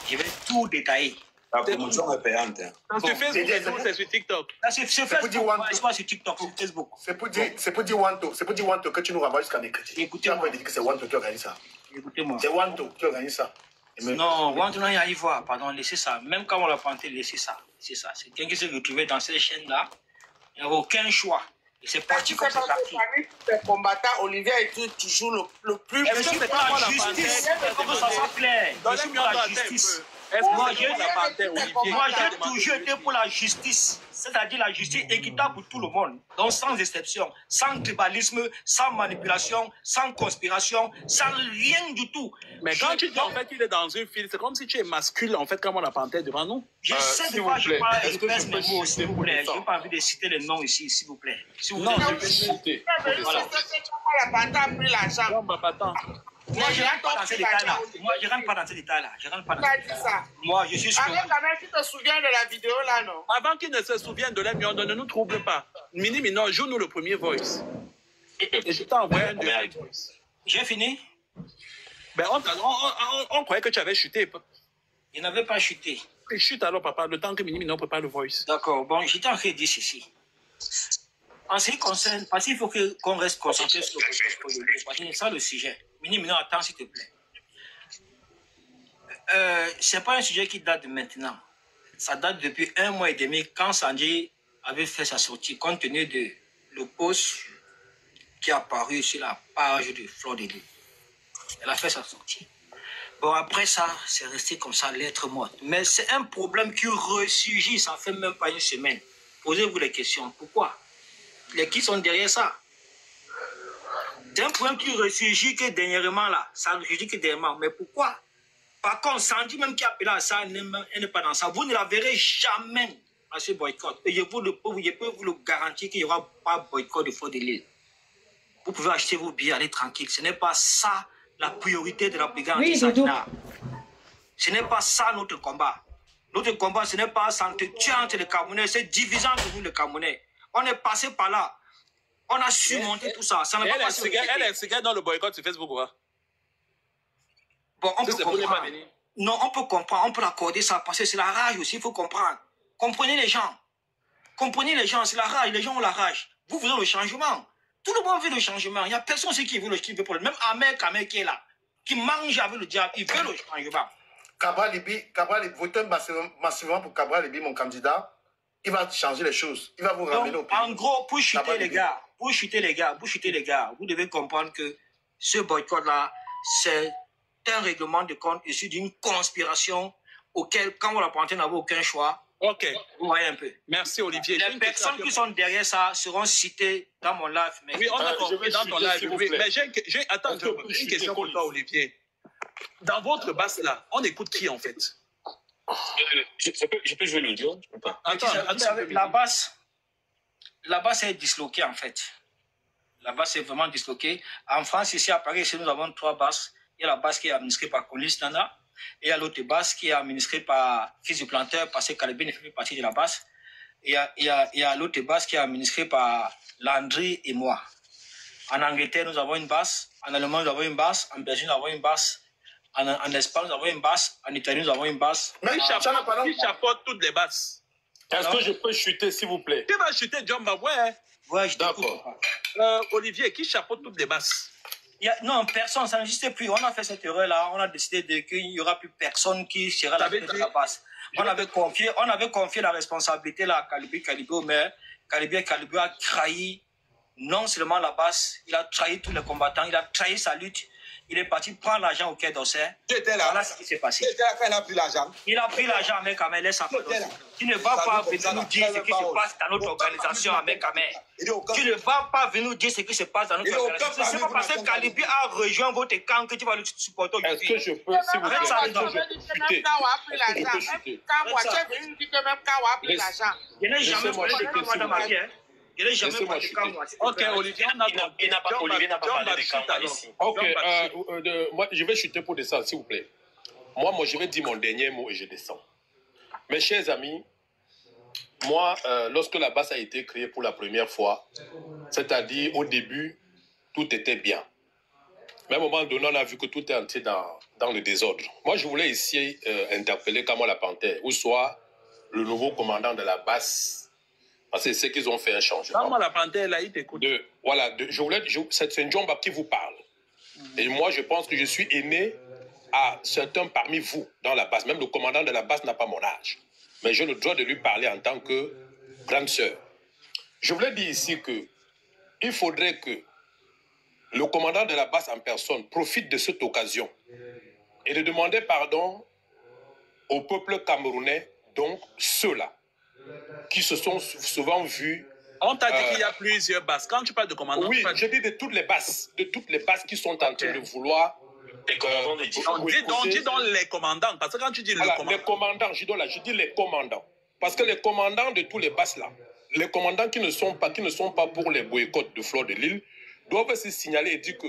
Je vais tout détailler. La promotion est payante. Sur Facebook, c'est sur TikTok. C'est Facebook, c'est pas sur TikTok, c'est Facebook. C'est pour dire Wanto que tu nous renvoies jusqu'à mercredi. Écoutez-moi. Tu as dit que c'est Wanto qui organise ça. Écoutez-moi. C'est Wanto qui organise ça. Non, Wanto, non, il y a y voir, pardon, laissez ça. Même quand on l'a planté, laissez ça. C'est ça. C'est quelqu'un qui s'est retrouvé dans ces chaînes-là. Il n'y a aucun choix. Et c'est parti comme c'est parti. Les combattants, Olivier est toujours le plus... Je suis pour la justice. Il faut que ça soit clair. Je suis pour la justice. Moi, j'ai toujours été pour la justice, c'est-à-dire la justice équitable pour tout le monde, donc sans exception, sans tribalisme, sans manipulation, sans conspiration, sans rien du tout. Mais quand tu dis en fait qu'il est dans une file, c'est comme si tu es masculin en fait, comme on la panthère devant nous. Je sais de quoi je parle, je pèse mes mots, s'il vous plaît. Je n'ai pas envie de citer les noms ici, s'il vous plaît. Non, je vais citer. Voilà. La bande a pris l'argent. Moi, je ne rentre pas dans ces détails-là. Moi, je ne rentre pas dans ces détails-là. Je rentre pas dans ces détails-là. Moi, je suis sûr. Avec quand même, tu te souviens de la vidéo là, non? Avant qu'il ne se souvienne de l'amion, ne nous trouble pas. Mini, joue-nous le premier voice. Et je t'ai envoyé un deuxième voice. J'ai fini? Ben, on croyait que tu avais chuté. Je n'avais pas chuté. Chute alors, papa, le temps que Mini prépare le voice. D'accord. Bon, j'étais en train de dire ceci. En ce qui concerne, parce qu'il faut qu'on reste concentré sur le processus, parce que c'est ça le sujet. Mini, attends, s'il te plaît. Ce n'est pas un sujet qui date de maintenant. Ça date depuis 1 mois et demi quand Sandy avait fait sa sortie, compte tenu de le post qui est apparu sur la page de Fleur de Lys. Elle a fait sa sortie. Bon, après ça, c'est resté comme ça, lettre morte. Mais c'est un problème qui ressurgit, ça fait même pas une semaine. Posez-vous les questions. Pourquoi? Qui sont derrière ça? C'est un problème qui ressurgit que dernièrement là. Ça ressurgit que dernièrement. Mais pourquoi? Par contre, Sandy même qui a appelé à ça, elle n'est pas dans ça. Vous ne la verrez jamais à ce boycott. Et je peux vous le garantir qu'il n'y aura pas de boycott de Fleur de Lys. Vous pouvez acheter vos billets, aller tranquille. Ce n'est pas ça la priorité de la brigade anti-Santina. Ce n'est pas ça notre combat. Notre combat, ce n'est pas s'entretuer entre les Camerounais, c'est divisant entre nous les Camerounais. On est passé par là. On a surmonté tout ça. Ça elle est dans le boycott sur Facebook, quoi. Bon, on peut comprendre. Non, on peut comprendre, on peut l'accorder ça, parce que c'est la rage aussi, il faut comprendre. Comprenez les gens. Comprenez les gens, c'est la rage, les gens ont la rage. Vous voulez le changement. Tout le monde veut le changement. Il n'y a personne aussi qui veut le changement. Même Ahmed qui est là, qui mange avec le diable, il veut le changement. Cabral Libi, votez massivement pour Cabral Libi, mon candidat. Il va changer les choses. Il va vous ramener au pays. En gros, pour chuter les gars, vous devez comprendre que ce boycott-là, c'est un règlement de compte issu d'une conspiration auquel, quand on la prend, on n'avait aucun choix. Ok. Vous voyez un peu. Merci, Olivier. Les personnes qui sont derrière ça seront citées dans mon live. Mais oui, on a compris dans ton live. Oui, mais j'ai attends, une question pour toi, Olivier. Dans votre basse là, on écoute qui en fait? Je peux jouer l'audio? Je peux pas. Attends, la basse est disloquée en fait. La basse est vraiment disloquée. En France, ici à Paris, nous avons 3 basses. Il y a la basse qui est administrée par Colis Nana. Et il y a l'autre basse qui est administrée par Fils du Planteur, parce que Calibé ne fait plus partie de la basse. Et il y a l'autre basse qui est administrée par Landry et moi. En Angleterre, nous avons une basse. En Allemagne, nous avons une basse. En Belgique, nous avons une basse. En Espagne, nous avons une basse. En Italie, nous avons une basse. Mais qui chapeaute toutes les basses? Est-ce que je peux chuter, s'il vous plaît? Tu vas chuter, John Baboué? Ouais, je d'accord. Olivier, qui chapeaute toutes les basses? Non, personne, ça n'existe plus. On a fait cette erreur-là. On a décidé qu'il n'y aura plus personne qui sera la tête de la basse. On avait confié la responsabilité là à Calibé, mais Calibé a trahi non seulement la basse, il a trahi tous les combattants, il a trahi sa lutte. Il est parti prendre l'argent au Quai d'Orsay. J'étais là. Voilà ce qui s'est passé. J'étais là quand il a pris l'argent. Il a pris l'argent avec Kamel, laisse sa Tu ne vas pas venir nous dire ce qui se passe dans notre organisation avec Kamel. Tu ne vas pas venir nous dire ce qui se passe dans notre organisation. C'est pas parce que Calibé a rejoint votre camp que tu vas le supporter aujourd'hui. Est-ce que je peux, s'il vous plaît, Je n'ai jamais parlé de camp dans ma vie. Je n'ai jamais parlé de camp. Ok, Olivier n'a pas parlé de camp ici. Ok, moi, je vais chuter pour descendre, s'il vous plaît. Moi, je vais dire mon dernier mot et je descends. Mes chers amis, moi, lorsque la basse a été créée pour la première fois, c'est-à-dire au début tout était bien. Mais à un moment donné, on a vu que tout est entré dans le désordre. Moi, je voulais ici interpeller Kamala Panthère, ou soit le nouveau commandant de la base, parce que c'est qu'ils ont fait un changement. Kamala Panthère, là, il t'écoute. C'est Njomba qui vous parle. Et moi, je pense que je suis aîné à certains parmi vous dans la base. Même le commandant de la base n'a pas mon âge. Mais j'ai le droit de lui parler en tant que grande sœur. Je voulais dire ici que il faudrait que le commandant de la base en personne profite de cette occasion et de demander pardon au peuple camerounais, donc ceux-là, qui se sont souvent vus... On t'a dit qu'il y a plusieurs bases. Quand tu parles de commandant... Oui, je dis de toutes les bases qui sont en train de vouloir... Les commandants des différents... Dis donc les commandants, parce que quand tu dis voilà, le commandant... Les commandants, je dis les commandants. Parce que les commandants de tous les bases là, les commandants qui ne sont pas pour les boycotts de Fleur de Lille, doivent se signaler et dire que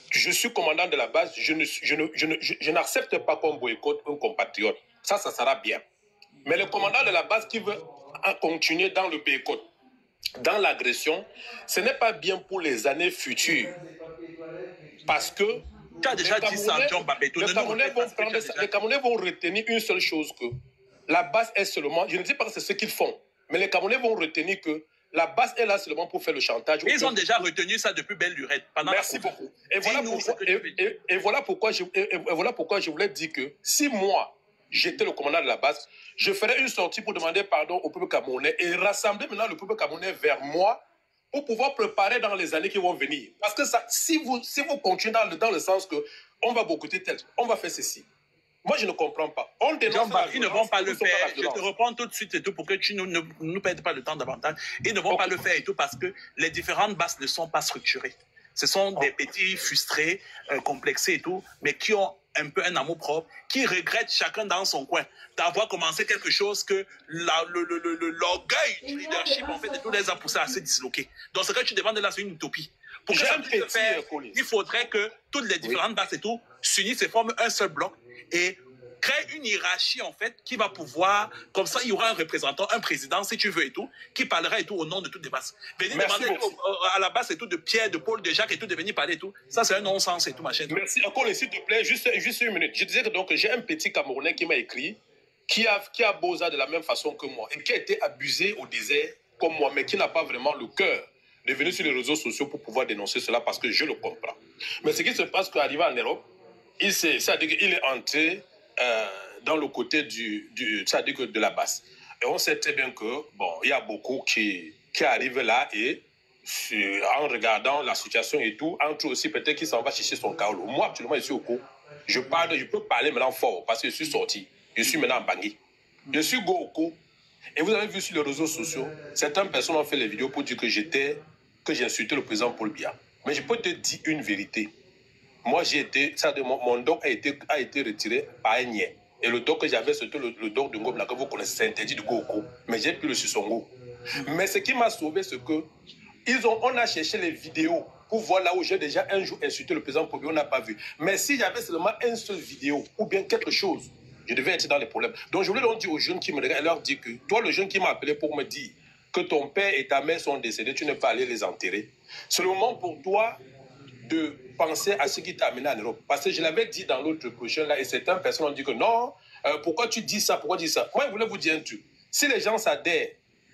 je suis commandant de la base, je n'accepte pas qu'on boycotte un compatriote. Ça sera bien. Mais le commandant de la base qui veut continuer dans le boycott, dans l'agression, ce n'est pas bien pour les années futures. Parce que tu as déjà dit ça, John Bapeto. Les Camerounais vont retenir une seule chose, que la base est seulement, je ne dis pas que c'est ce qu'ils font, mais les Camerounais vont retenir que la base est là seulement pour faire le chantage. Ils ont déjà retenu ça depuis belle lurette. Merci beaucoup. Et voilà pourquoi je voulais dire que si moi, j'étais le commandant de la base, je ferais une sortie pour demander pardon au peuple camerounais et rassembler maintenant le peuple camerounais vers moi pour pouvoir préparer dans les années qui vont venir. Parce que ça, si vous continuez dans le sens que on va boycotter tel, on va faire ceci. Moi, je ne comprends pas. On dénonce ils ne vont pas le faire. Je te reprends tout de suite et tout pour que tu ne nous perdes pas le temps davantage. Ils ne vont pas le faire et tout parce que les différentes bases ne sont pas structurées. Ce sont des petits frustrés, complexés et tout, mais qui ont un peu un amour propre, qui regrettent chacun dans son coin d'avoir commencé quelque chose que l'orgueil du leadership en fait de tous les a poussés à se disloquer. Donc ce que tu demandes là, c'est une utopie. Pour que ça puisse se faire, il faudrait que toutes les différentes bases et tout s'unissent et forment un seul bloc et créent une hiérarchie en fait qui va pouvoir, comme ça il y aura un représentant, un président si tu veux et tout, qui parlera et tout au nom de toutes les bases. Venir demander à la base et tout de Pierre, de Paul, de Jacques et tout, de venir parler et tout, ça c'est un non-sens et tout machin. Merci. Encore s'il te plaît, juste une minute. Je disais que donc j'ai un petit Camerounais qui m'a écrit, qui a Beaux-Arts de la même façon que moi et qui a été abusé au désert comme moi, mais qui n'a pas vraiment le cœur de venir sur les réseaux sociaux pour pouvoir dénoncer cela parce que je le comprends. Mais ce qui se passe qu'arrivé en Europe, il est entré dans le côté de la base. Et on sait très bien que, bon, il y a beaucoup qui arrivent là et en regardant la situation et tout, entre aussi peut-être qu'il s'en va chercher son carreau. Moi, actuellement, je suis au cours. Je peux parler maintenant fort parce que je suis sorti. Je suis maintenant en Bangui. Je suis go au cours. Et vous avez vu sur les réseaux sociaux, certaines personnes ont fait les vidéos pour dire que j'ai insulté le président Paul Biya. Mais je peux te dire une vérité. Moi, mon doc a été retiré par un niais. Et le doc que j'avais, c'était le doc de Ngom, que vous connaissez, c'est interdit de go au cours. Mais j'ai pris le Sissongo. Mais ce qui m'a sauvé, c'est que on a cherché les vidéos pour voir là où j'ai déjà un jour insulté le président Paul Biya, on n'a pas vu. Mais si j'avais seulement une seule vidéo ou bien quelque chose, je devais être dans les problèmes. Donc je voulais donc dire aux jeunes qui me regardent, leur dire que toi, le jeune qui m'a appelé pour me dire que ton père et ta mère sont décédés, tu n'es pas allé les enterrer. C'est le moment pour toi de penser à ce qui t'a amené en Europe. Parce que je l'avais dit dans l'autre prochain là, et certaines personnes ont dit que non, pourquoi tu dis ça, pourquoi tu dis ça. Moi, je voulais vous dire un truc. Si les gens s'adhèrent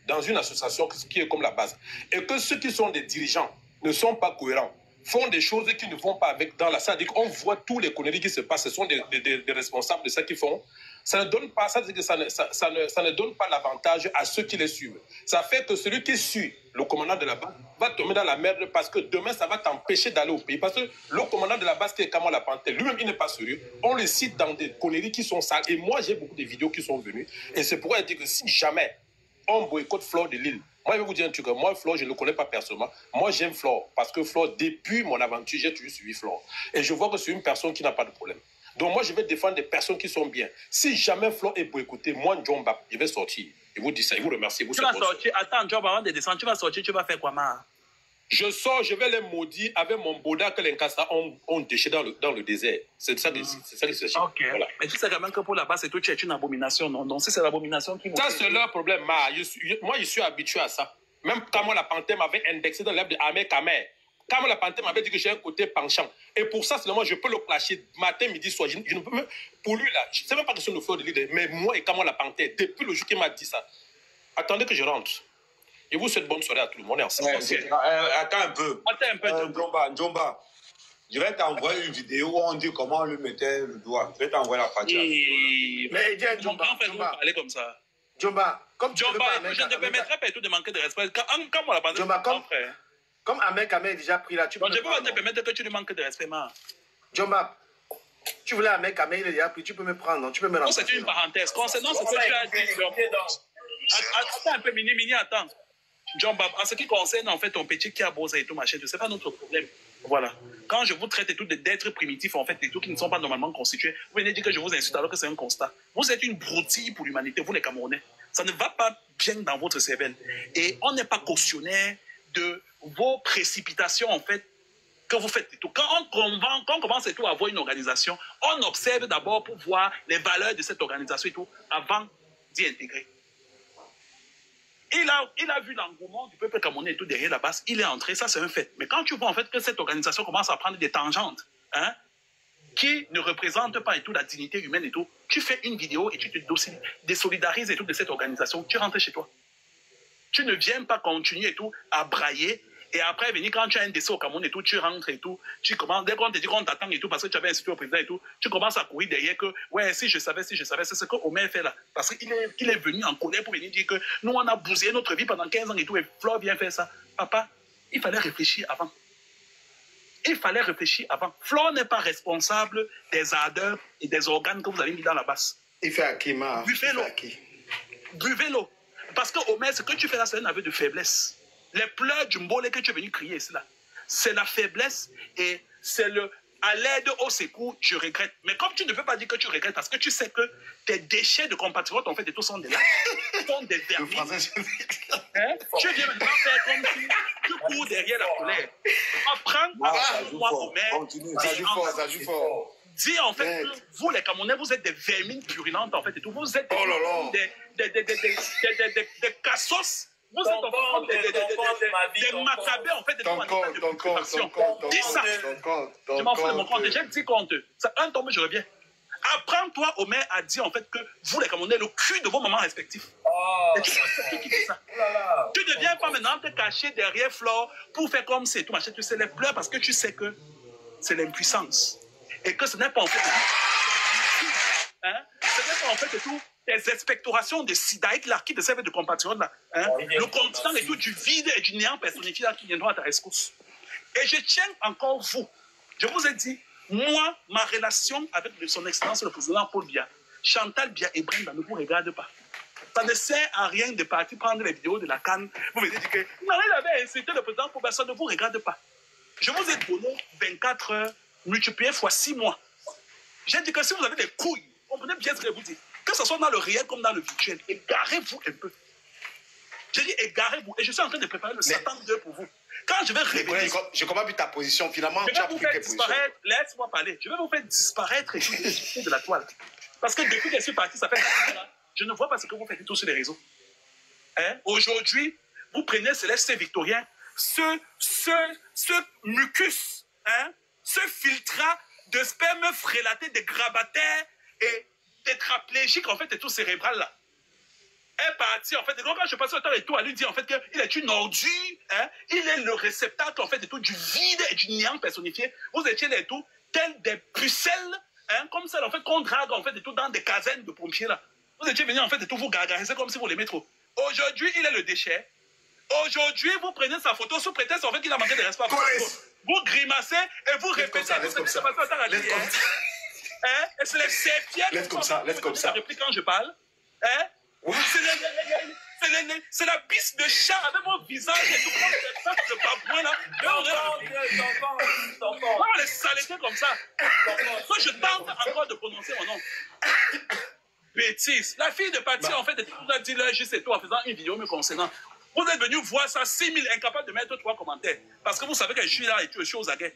dans une association qui est comme la base, et que ceux qui sont des dirigeants ne sont pas cohérents, font des choses qui ne vont pas avec dans la salle, on voit tous les conneries qui se passent, ce sont des responsables de ça qu'ils font. Ça ne donne pas, ça ne donne pas l'avantage à ceux qui les suivent. Ça fait que celui qui suit le commandant de la base va tomber dans la merde parce que demain, ça va t'empêcher d'aller au pays. Parce que le commandant de la base, qui est Kamala Panthère, lui-même, il n'est pas sérieux. On le cite dans des conneries qui sont sales. Et moi, j'ai beaucoup de vidéos qui sont venues. Et c'est pourquoi je dis que si jamais on boycotte Fleur de Lille, moi, je vais vous dire un truc. Moi, Fleur, je ne le connais pas personnellement. Moi, j'aime Fleur. Parce que Fleur, depuis mon aventure, j'ai toujours suivi Fleur. Et je vois que c'est une personne qui n'a pas de problème. Donc moi, je vais défendre des personnes qui sont bien. Si jamais Fleur est boycotté, moi, Njomba, je vais sortir. Je vous dis ça, je vous remercie. Tu vas sortir, attends, Njomba, avant de descendre, tu vas sortir, tu vas faire quoi, ma? Je sors, je vais les maudire avec mon Bouddha que les Nkassa ont déché dans le désert. C'est ça qui se cherche. Ok. Voilà. Mais tu sais quand même que pour la base, c'est tout, tu es une abomination, non? Donc si c'est l'abomination qui... Ça, c'est leur problème, ma. Moi, je suis habitué à ça. Même quand moi, la Panthère m'avait indexé dans l'œuvre de Ahmed Kamer. Quand la panthère m'avait dit que j'ai un côté penchant. Et pour ça, seulement, je peux le clasher matin, midi, soir. Je ne peux même... Pour lui, là, je ne sais même pas question de Fleur de Lys, mais moi et Kamwa la panthère, depuis le jour qu'il m'a dit ça, attendez que je rentre. Je vous souhaite bonne soirée à tout le monde. Attends un peu. Njomba, je vais t'envoyer une vidéo où on dit comment on lui mettait le doigt. Je vais t'envoyer la partie. Mais dis Mon grand frère, vous parlez comme ça. Jomba, comme tu Jomba, je ne te permettrai pas tout de manquer de respect. Quand moi, la bande, Jomba, grand frère. Comme Ahmed Kamel est déjà pris là, tu peux. Je ne peux pas te permettre que tu lui manques de respect, man. Jomba, tu voulais Ahmed Kamel, il est déjà pris, tu peux me prendre, tu peux me remplacer. C'est une parenthèse. Concernant ce que tu as dit, attends un peu, Mini, attends. Jomba, en ce qui concerne en fait ton petit qui a bossé et tout, machin, c'est pas notre problème. Voilà. Quand je vous traite et tout d'êtres primitifs, en fait, des trucs qui ne sont pas normalement constitués, vous venez dire que je vous insulte alors que c'est un constat. Vous êtes une broutille pour l'humanité, vous les Camerounais. Ça ne va pas bien dans votre cervelle. Et on n'est pas cautionnaire de vos précipitations, en fait, que vous faites et tout. Quand on commence et tout à avoir une organisation, on observe d'abord pour voir les valeurs de cette organisation et tout avant d'y intégrer. Il a vu l'engouement du peuple camerounais et tout derrière la base, il est entré, ça c'est un fait. Mais quand tu vois en fait que cette organisation commence à prendre des tangentes, qui ne représentent pas et tout la dignité humaine et tout, tu fais une vidéo et tu te désolidarises et tout de cette organisation, tu rentres chez toi. Tu ne viens pas continuer et tout à brailler. Et après, venir quand tu as un décès au Cameroun et tout, tu rentres et tout, tu commences, dès qu'on te dit qu'on t'attend et tout, parce que tu avais insulté au président et tout, tu commences à courir derrière que, ouais, si je savais, c'est ce que Omer fait là. Parce qu'il est venu en colère pour venir dire que nous, on a bousillé notre vie pendant 15 ans et tout, et Flore vient faire ça. Papa, il fallait réfléchir avant. Flore n'est pas responsable des ardeurs et des organes que vous avez mis dans la basse. Il fait à qui, ma? Buvez l'eau. Parce que Omer, ce que tu fais là, c'est un aveu de faiblesse. Les pleurs du mbolé que tu es venu crier, c'est la faiblesse et c'est le à l'aide au secours, je regrette. Mais comme tu ne peux pas dire que tu regrettes parce que tu sais que tes déchets de compatriotes, en fait, et tout sont des vermines. Tu viens maintenant faire comme si tu cours derrière la colère. Apprends à moi, Omer. Dis en fait que vous, les Camerounais, vous êtes des vermines purulentes, en fait, et tout. Vous êtes des cassos. Vous êtes en fait des macabées, en fait, de préoccupation. Dis ça. Je m'en fous de mon compte. J'ai 10 comptes. C'est un tombe, je reviens. Apprends-toi, Omer, à dire en fait que vous, les Camerounais, le cul de vos mamans respectifs. Et tu sais qui dit ça. Tu ne viens pas maintenant te cacher derrière Flore pour faire comme c'est tout, machin. Tu sais les pleurs parce que tu sais que c'est l'impuissance. Et que ce n'est pas en fait ce n'est pas en fait tout. Les expectorations de Sidaïk là, qui te servent de compatriotes là, le continent et tout du vide et du néant personnifié là qui viendront à ta rescousse. Et je tiens encore vous. Je vous ai dit, moi, ma relation avec son excellence le président Paul Biya, Chantal Biya et Brenda ne vous regardent pas. Ça ne sert à rien de partir prendre les vidéos de la CAN. Vous venez dire que Marie avait incité le président Paul Biya, ça ne vous regarde pas. Je vous ai donné 24 heures multipliées fois 6 mois. J'ai dit que si vous avez des couilles, comprenez bien ce que je vous dis. Que ce soit dans le réel comme dans le virtuel, égarez-vous un peu. J'ai dit égarez-vous. Et je suis en train de préparer le Satan 2 pour vous. Quand je vais révéler... Je comprends plus ta position. Finalement, je vais vous faire disparaître... Laisse-moi parler. Je vais vous faire disparaître et tout de la toile. Parce que depuis que je suis parti, ça fait... Je ne vois pas ce que vous faites tout sur les réseaux. Aujourd'hui, vous prenez Céleste Victorien, ce mucus, ce filtrat de sperme frélaté des grabataires et tétraplégique, en fait, et tout cérébral, là. Elle est partie, en fait, et donc, quand je passe le temps et tout, à lui dire, en fait, qu'il est une ordure, il est le réceptacle, en fait, et tout, du vide et du néant personnifié. Vous étiez là et tout, tels des pucelles, comme celles, en fait, qu'on drague, en fait, et tout, dans des casernes de pompiers, là. Vous étiez venus, en fait, et tout, vous gargariser comme si vous l'aimez trop. Aujourd'hui, il est le déchet. Aujourd'hui, vous prenez sa photo sous prétexte, en fait, qu'il a manqué de respect. Vous grimacez et vous répétez. Et c'est les serpillères laisse comme ça. Réplique quand je parle. C'est la piste de chat avec mon visage et tout le babouin là. On les saletés comme ça. Moi je tente encore de prononcer mon nom. Bêtise. La fille de Paty en fait vous a dit là juste et tout en faisant une vidéo me concernant. Vous êtes venu voir ça 6000 incapables de mettre 3 commentaires. Parce que vous savez que je suis là et je suis aux aguets.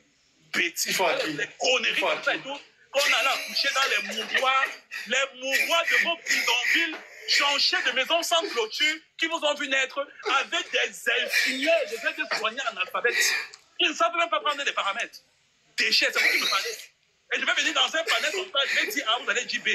Bêtise. Les conneries comme ça et tout. Qu'on allait accoucher dans les mouroirs de vos bidonvilles, chanchés de maisons sans clôture, qui vous ont vu naître avec des infirmières, des aides-soignants analphabètes. Ils ne savent même pas prendre des paramètres. Déchets, c'est vous qui me parlez. Et je vais venir dans un panel comme ça, je vais dire A, vous allez dire B.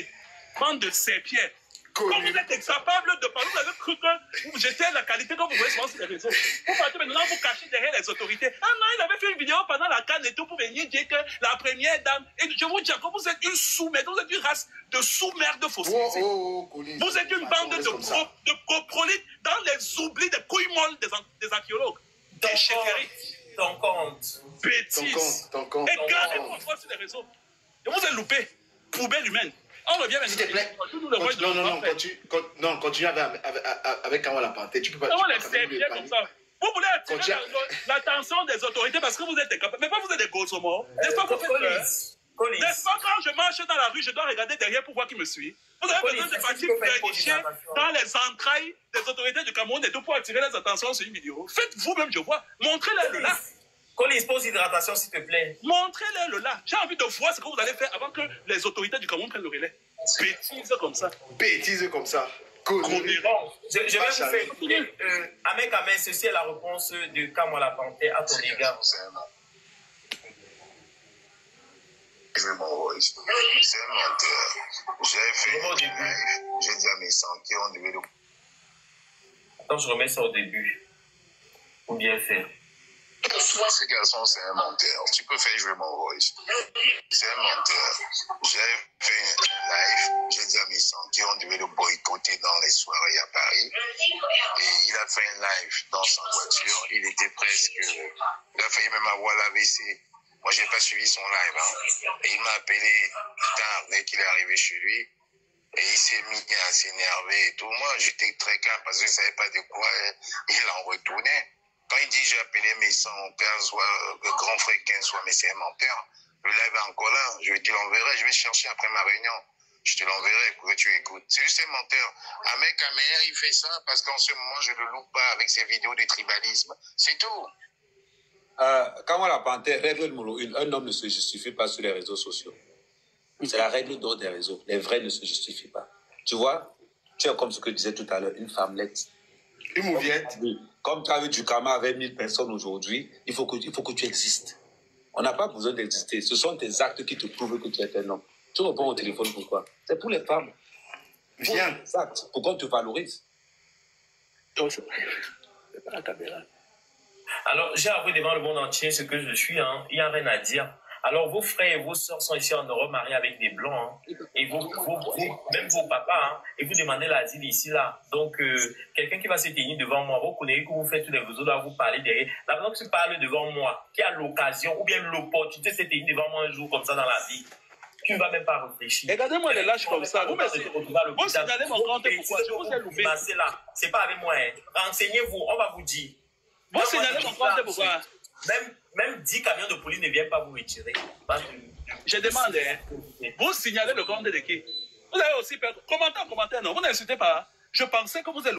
Bande de serpières. Quand vous êtes incapable de parler, vous avez cru que vous jetez la qualité que vous voyez souvent sur les réseaux. Vous partez maintenant, vous cachez derrière les autorités. Ah non, il avait fait une vidéo pendant la CAN et tout pour venir dire que la première dame. Et je vous dis encore, vous êtes une sous-merde, vous êtes une race de sous-merde fossilisés. Vous êtes une bande de coprolites dans les oublis des couilles molles des archéologues. Des chefferis. Ton compte. Bêtises. Et gardez vos voix sur les réseaux. Et vous êtes loupé. Poubelle humaine. On revient maintenant. S'il te plaît. Non, continue avec Kamala Panté. Tu peux pas. Comment les serpières comme ça? Vous voulez attirer l'attention des autorités parce que vous êtes incapable. Mais pas vous êtes des gosses morts. N'est-ce pas vous faites peur? N'est-ce pas quand je marche dans la rue, je dois regarder derrière pour voir qui me suit? Vous avez besoin de partir vérifier dans les entrailles des autorités du Cameroun et tout pour attirer les attentions sur une vidéo. Faites vous-même, je vois. Montrez-les là. Colis, pose hydratation, s'il te plaît. Montrez-les là. J'ai envie de voir ce que vous allez faire avant que les autorités du Cameroun prennent le relais. Bêtises comme ça. Bêtises comme ça. Bon, je vais vous faire écouter. Amen, ceci est la réponse de Kamala Panté à ton égard. C'est un menteur. J'ai fait un live. J'ai dit à mes santé, on devait le... Attends, je remets ça au début. Pour bien faire. Ce garçon, c'est un menteur. Tu peux faire jouer mon voice. C'est un menteur. J'ai fait un live. J'ai dit à mes santé, on devait le boycotter dans les soirées à Paris. Et il a fait un live dans sa voiture. Il était presque... Il a failli même avoir l'AVC. Moi, je n'ai pas suivi son live. Hein. Et il m'a appelé tard dès qu'il est arrivé chez lui. Et il s'est mis à s'énerver et tout. Moi, j'étais très calme parce que je ne savais pas de quoi il en retournait. Quand il dit j'ai appelé mes 100 pères, soit le grand frère 15, soit mais c'est un menteur. Le live est encore là. Je te l'enverrai. Je vais chercher après ma réunion. Je te l'enverrai pour que tu écoutes. C'est juste un menteur. Ahmed Kamer, il fait ça parce qu'en ce moment, je ne le loupe pas avec ses vidéos de tribalisme. C'est tout. Kamala Panté, règle numéro 1, un homme ne se justifie pas sur les réseaux sociaux. C'est la règle d'or des réseaux. Les vrais ne se justifient pas. Tu vois, tu es comme ce que je disais tout à l'heure, une femmelette. Une mouviette. Comme tu as vu du Kama avec 1000 personnes aujourd'hui, il faut que tu existes. On n'a pas besoin d'exister. Ce sont tes actes qui te prouvent que tu es un homme. Tu réponds au téléphone pourquoi? C'est pour les femmes. Viens. Exact. Pourquoi on te valorise? C'est pas la caméra. Alors, j'ai avoué devant le monde entier ce que je suis. Hein. Il n'y a rien à dire. Alors, vos frères et vos sœurs sont ici en Europe mariés avec des blancs. Hein. Et même vos papas. Hein. Et vous demandez l'asile ici, là. Donc, quelqu'un qui va se tenir devant moi, vous connaissez que vous faites tous les réseaux, là, vous parlez derrière. La personne qui se parle devant moi, qui a l'occasion ou bien l'opportunité de se tenir devant moi un jour comme ça dans la vie, tu ne vas même pas réfléchir. Regardez-moi les lâches comme ça. Vous signalez mon compte pourquoi je vous ai loupé. C'est pas avec moi. Hein. Renseignez-vous, on va vous dire. Vous signalez mon compte pourquoi? Même 10 camions de police ne viennent pas vous retirer. Je demande, hein, vous signalez le compte de qui? Vous avez aussi perdu. Commentaire, non, vous n'insultez pas. Je pensais que vous êtes